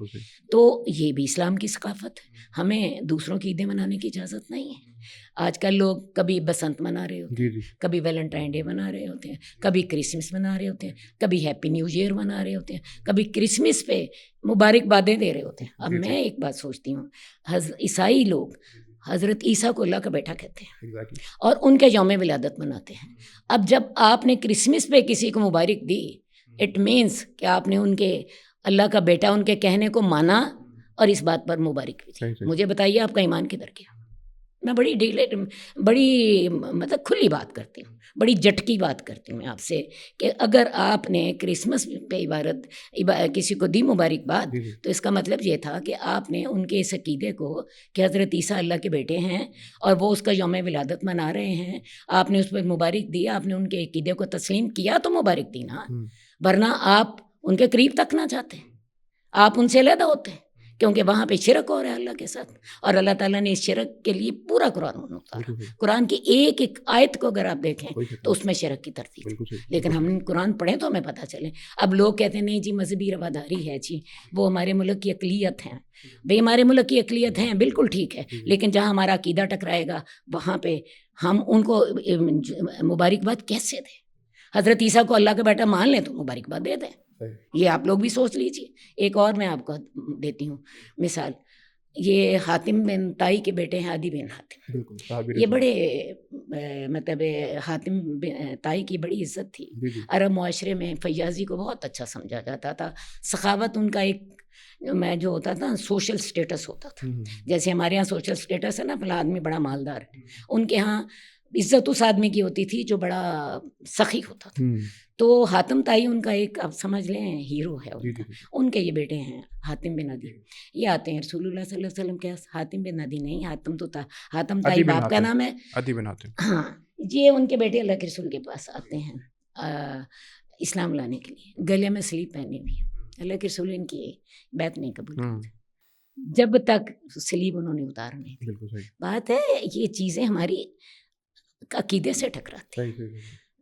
تو یہ بھی اسلام کی ثقافت ہے، ہمیں دوسروں کی عیدیں منانے کی اجازت نہیں ہے۔ آج کل لوگ کبھی بسنت منا رہے ہوتے ہیں، کبھی ویلنٹائن ڈے منا رہے ہوتے ہیں، کبھی کرسمس منا رہے ہوتے ہیں، کبھی ہیپی نیو ایئر منا رہے ہوتے ہیں، کبھی کرسمس پہ مبارکبادیں دے رہے ہوتے ہیں۔ اب میں ایک بات سوچتی ہوں، عیسائی لوگ حضرت عیسیٰ کو اللہ کا بیٹا کہتے ہیں اور ان کے یوم ولادت مناتے ہیں۔ اب جب آپ نے کرسمس پہ کسی کو مبارک دی، اٹ مینس کہ آپ نے ان کے اللہ کا بیٹا ان کے کہنے کو مانا اور اس بات پر مبارک بھی دی۔ مجھے بتائیے آپ کا ایمان کدھر گیا؟ میں بڑی مطلب کھلی بات کرتی ہوں، بڑی جٹکی بات کرتی ہوں میں آپ سے کہ اگر آپ نے کرسمس پہ کسی کو دی مبارکباد تو اس کا مطلب یہ تھا کہ آپ نے ان کے اس عقیدے کو کہ حضرت عیسیٰ اللہ کے بیٹے ہیں اور وہ اس کا یوم ولادت منا رہے ہیں، آپ نے اس پہ مبارک دی، آپ نے ان کے عقیدے کو تسلیم کیا تو مبارک دی نا، ورنہ آپ ان کے قریب تک نہ جاتے، آپ ان سے علیحدہ ہوتے، کیونکہ وہاں پہ شرک ہو رہا ہے اللہ کے ساتھ، اور اللہ تعالیٰ نے اس شرک کے لیے پورا قرآن اتارا۔ قرآن کی ایک ایک آیت کو اگر آپ دیکھیں تو اس میں شرک کی تردید ہے، لیکن ہم قرآن پڑھیں تو ہمیں پتہ چلے۔ اب لوگ کہتے ہیں نہیں جی مذہبی رواداری ہے جی، وہ ہمارے ملک کی اقلیت ہیں، بھئی ہمارے ملک کی اقلیت ہیں، بالکل ٹھیک ہے، لیکن جہاں ہمارا عقیدہ ٹکرائے گا وہاں پہ ہم ان کو مبارکباد کیسے دیں؟ حضرت عیسیٰ کو اللہ کا بیٹا مان لیں تو مبارکباد دے دیں، یہ آپ لوگ بھی سوچ لیجئے۔ ایک اور میں آپ کو دیتی ہوں مثال، یہ حاتم بن طائی کے بیٹے ہیں عدی بن حاتم، یہ بڑے مطلب حاتم بن طائی کی بڑی عزت تھی، عرب معاشرے میں فیاضی کو بہت اچھا سمجھا جاتا تھا، سخاوت ان کا ایک میں جو ہوتا تھا سوشل سٹیٹس ہوتا تھا، جیسے ہمارے یہاں سوشل سٹیٹس ہے نا فلاں آدمی بڑا مالدار ہے، ان کے ہاں عزت اس آدمی کی ہوتی تھی جو بڑا سخی ہوتا تھا۔ تو حاتم طائی ان کا ایک آپ سمجھ لیں ہیرو ہے ان کے یہ بیٹے ہیں حاتم بن عدی، یہ آتے ہیں رسول اللہ صلی اللہ علیہ وسلم کے حاتم بن عدی نہیں، حاتم طائی باپ کا نام ہے، ہاں، یہ ان کے بیٹے اللہ کے رسول کے پاس آتے ہیں اسلام لانے کے لیے، گلے میں سلیب پہنی ہوئی ہے، اللہ کے رسول ان کی بیعت نہیں قبول کرتے جب تک سلیب انہوں نے اتار نہیں دی۔ بات ہے یہ چیزیں ہماری عقیدے سے ٹکراتی ہیں۔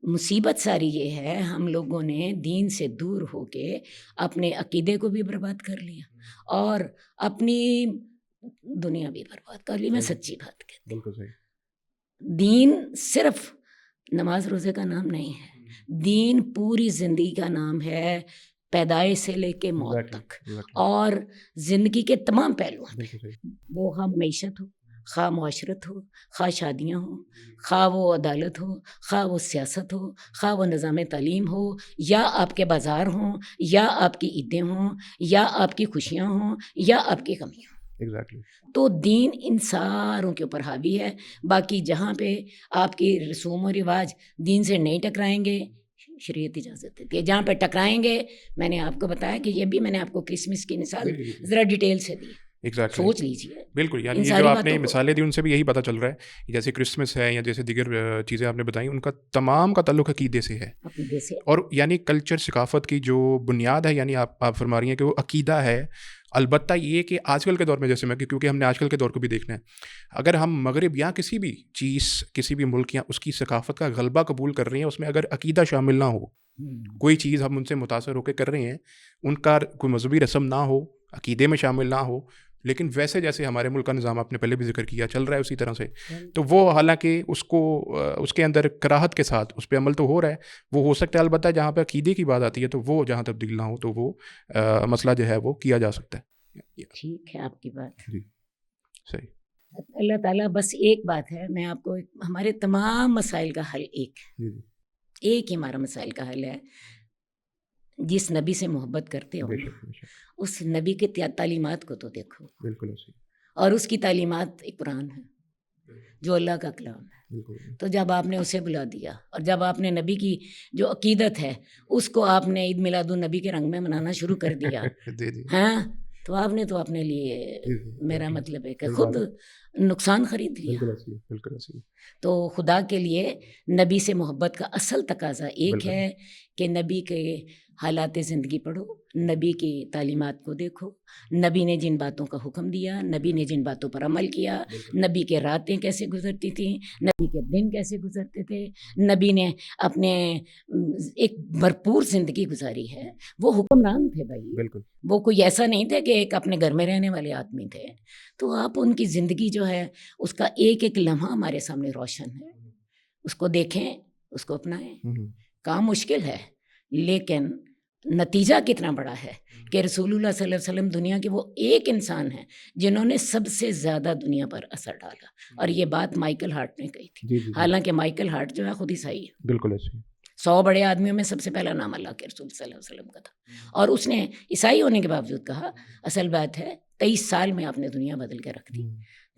مصیبت ساری یہ ہے ہم لوگوں نے دین سے دور ہو کے اپنے عقیدے کو بھی برباد کر لیا اور اپنی دنیا بھی برباد کر لی۔ میں سچی بات کہتی ہوں، دین صرف نماز روزے کا نام نہیں ہے، دین پوری زندگی کا نام ہے، پیدائش سے لے کے موت تک، اور زندگی کے تمام پہلوؤں، وہ خواہ معیشت ہو، خواہ معاشرت ہو، خواہ شادیاں ہوں، خواہ وہ عدالت ہو، خواہ وہ سیاست ہو، خواہ وہ نظام تعلیم ہو، یا آپ کے بازار ہوں، یا آپ کی عیدیں ہوں، یا آپ کی خوشیاں ہوں، یا آپ کی غمیاں ہوں، تو دین ان ساروں کے اوپر حاوی ہے۔ باقی جہاں پہ آپ کی رسوم و رواج دین سے نہیں ٹکرائیں گے شریعت اجازت دیتی ہے، جہاں پہ ٹکرائیں گے، میں نے آپ کو بتایا کہ یہ بھی میں نے آپ کو کرسمس کی مثال ذرا ڈیٹیل سے دی، ایگزیکٹلی سوچ لیجیے. بالکل. یعنی ان یہ جو ساری آپ نے باتوں کو مثالیں دی ان سے بھی یہی پتہ چل رہا ہے جیسے کرسمس ہے یا جیسے دیگر چیزیں آپ نے بتائیں ان کا تمام کا تعلق عقیدے سے ہے. عقیدے سے. اور یعنی کلچر ثقافت کی جو بنیاد ہے یعنی آپ فرما رہی ہیں کہ وہ عقیدہ ہے. البتہ یہ کہ آج کل کے دور میں جیسے میں کیونکہ ہم نے آج کل کے دور کو بھی دیکھنا ہے, اگر ہم مغرب یا کسی بھی چیز کسی بھی ملک یا اس کی ثقافت کا غلبہ قبول کر رہے ہیں, اس میں اگر عقیدہ شامل نہ ہو, کوئی چیز ہم ان سے متاثر ہو کے کر رہے ہیں, ان کا کوئی مذہبی رسم نہ ہو, عقیدے میں شامل نہ ہو, لیکن ویسے جیسے ہمارے ملک کا نظام آپ نے پہلے بھی ذکر کیا چل رہا ہے اسی طرح سے, تو وہ حالانکہ اس کے اندر کراہت کے ساتھ اس پہ عمل تو ہو رہا ہے, وہ ہو سکتا ہے. البتہ جہاں پہ عقیدے کی بات آتی ہے تو وہ جہاں تبدیل نہ ہو تو وہ مسئلہ جو ہے وہ کیا جا سکتا ہے. ٹھیک ہے آپ کی بات. جی صحیح. اللہ تعالیٰ بس ایک بات ہے, میں آپ کو ہمارے تمام مسائل کا حل ایک ہی ہمارا مسائل کا حل ہے. جس نبی سے محبت کرتے ہو اس نبی کے تعلیمات کو تو دیکھو. بالکل ایسے. اور اس کی تعلیمات ایک قرآن ہے جو اللہ کا کلام ہے. تو جب آپ نے اسے بلا دیا اور جب آپ نے نبی کی جو عقیدت ہے اس کو آپ نے عید میلاد النبی کے رنگ میں منانا شروع کر دیا, ہاں, تو آپ نے تو اپنے لیے میرا مطلب ہے کہ خود نقصان خرید لیا. بالکل ایسے. تو خدا کے لیے نبی سے محبت کا اصل تقاضا ایک ہے کہ نبی کے حالات زندگی پڑھو, نبی کی تعلیمات کو دیکھو, نبی نے جن باتوں کا حکم دیا, نبی نے جن باتوں پر عمل کیا, نبی کے راتیں کیسے گزرتی تھیں, نبی کے دن کیسے گزرتے تھے, نبی نے اپنے ایک بھرپور زندگی گزاری ہے. وہ حکمران تھے بھائی, بالکل. وہ کوئی ایسا نہیں تھے کہ ایک اپنے گھر میں رہنے والے آدمی تھے. تو آپ ان کی زندگی جو ہے اس کا ایک ایک لمحہ ہمارے سامنے روشن ہے, اس کو دیکھیں, اس کو اپنائیں. کام مشکل ہے لیکن نتیجہ کتنا بڑا ہے کہ رسول اللہ صلی اللہ علیہ وسلم دنیا کے وہ ایک انسان ہیں جنہوں نے سب سے زیادہ دنیا پر اثر ڈالا. اور یہ بات مائیکل ہارٹ نے کہی تھی. حالانکہ مائیکل ہارٹ جو ہے خود عیسائی ہے. بالکل ایسے. 100 بڑے آدمیوں میں سب سے پہلا نام اللہ کے رسول صلی اللہ علیہ وسلم کا تھا, اور اس نے عیسائی ہونے کے باوجود کہا اصل بات ہے 23 سال میں آپ نے دنیا بدل کے رکھ دی.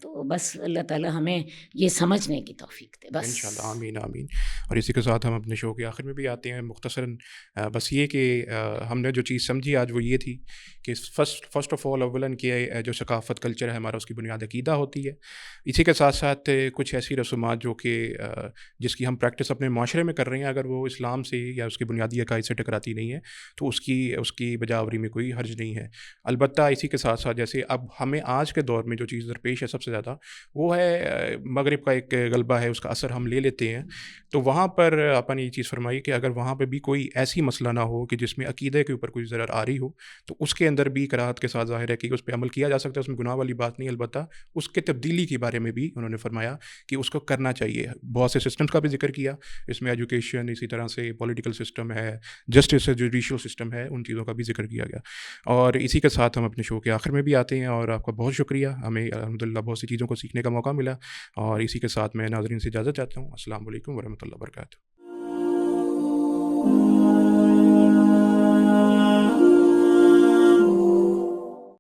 تو بس اللہ تعالیٰ ہمیں یہ سمجھنے کی توفیق دے بس انشاءاللہ. آمین آمین. اور اسی کے ساتھ ہم اپنے شو کے آخر میں بھی آتے ہیں مختصراً بس یہ کہ ہم نے جو چیز سمجھی آج وہ یہ تھی کہ فرسٹ آف آل اولاً کہ جو ثقافت کلچر ہے ہمارا اس کی بنیاد عقیدہ ہوتی ہے. اسی کے ساتھ ساتھ کچھ ایسی رسومات جو کہ جس کی ہم پریکٹس اپنے معاشرے میں کر رہے ہیں, اگر وہ اسلام سے یا اس کے بنیادی عقائد سے ٹکراتی نہیں ہے تو اس کی بجاوری میں کوئی حرج نہیں ہے. البتہ اسی کے ساتھ ساتھ جیسے اب ہمیں آج کے دور میں جو چیز درپیش ہے سب سے زیادہ وہ ہے مغرب کا ایک غلبہ ہے, اس کا اثر ہم لے لیتے ہیں. تو وہاں پر اپن یہ چیز فرمائی کہ اگر وہاں پہ بھی کوئی ایسی مسئلہ نہ ہو کہ جس میں عقیدے کے اوپر کوئی ضرر آ رہی ہو تو اس کے اندر بھی کراہت کے ساتھ ظاہر ہے کہ اس پہ عمل کیا جا سکتا ہے, اس میں گناہ والی بات نہیں. البتہ اس کے تبدیلی کے بارے میں بھی انہوں نے فرمایا کہ اس کو کرنا چاہیے. بہت سے سسٹمز کا بھی ذکر کیا اس میں, ایجوکیشن, اسی طرح سے پولیٹیکل سسٹم ہے, جسٹس ہے, جوڈیشل سسٹم ہے, ان چیزوں کا بھی ذکر کیا گیا. اور اسی کے ساتھ ہم اپنے شو کے آخر میں بھی آتے ہیں اور آپ کا بہت شکریہ, ہمیں الحمدللہ بہت سی چیزوں کو سیکھنے کا موقع ملا. اور اسی کے ساتھ میں ناظرین سے اجازت چاہتا ہوں. السلام علیکم ورحمۃ اللہ وبرکاتہ.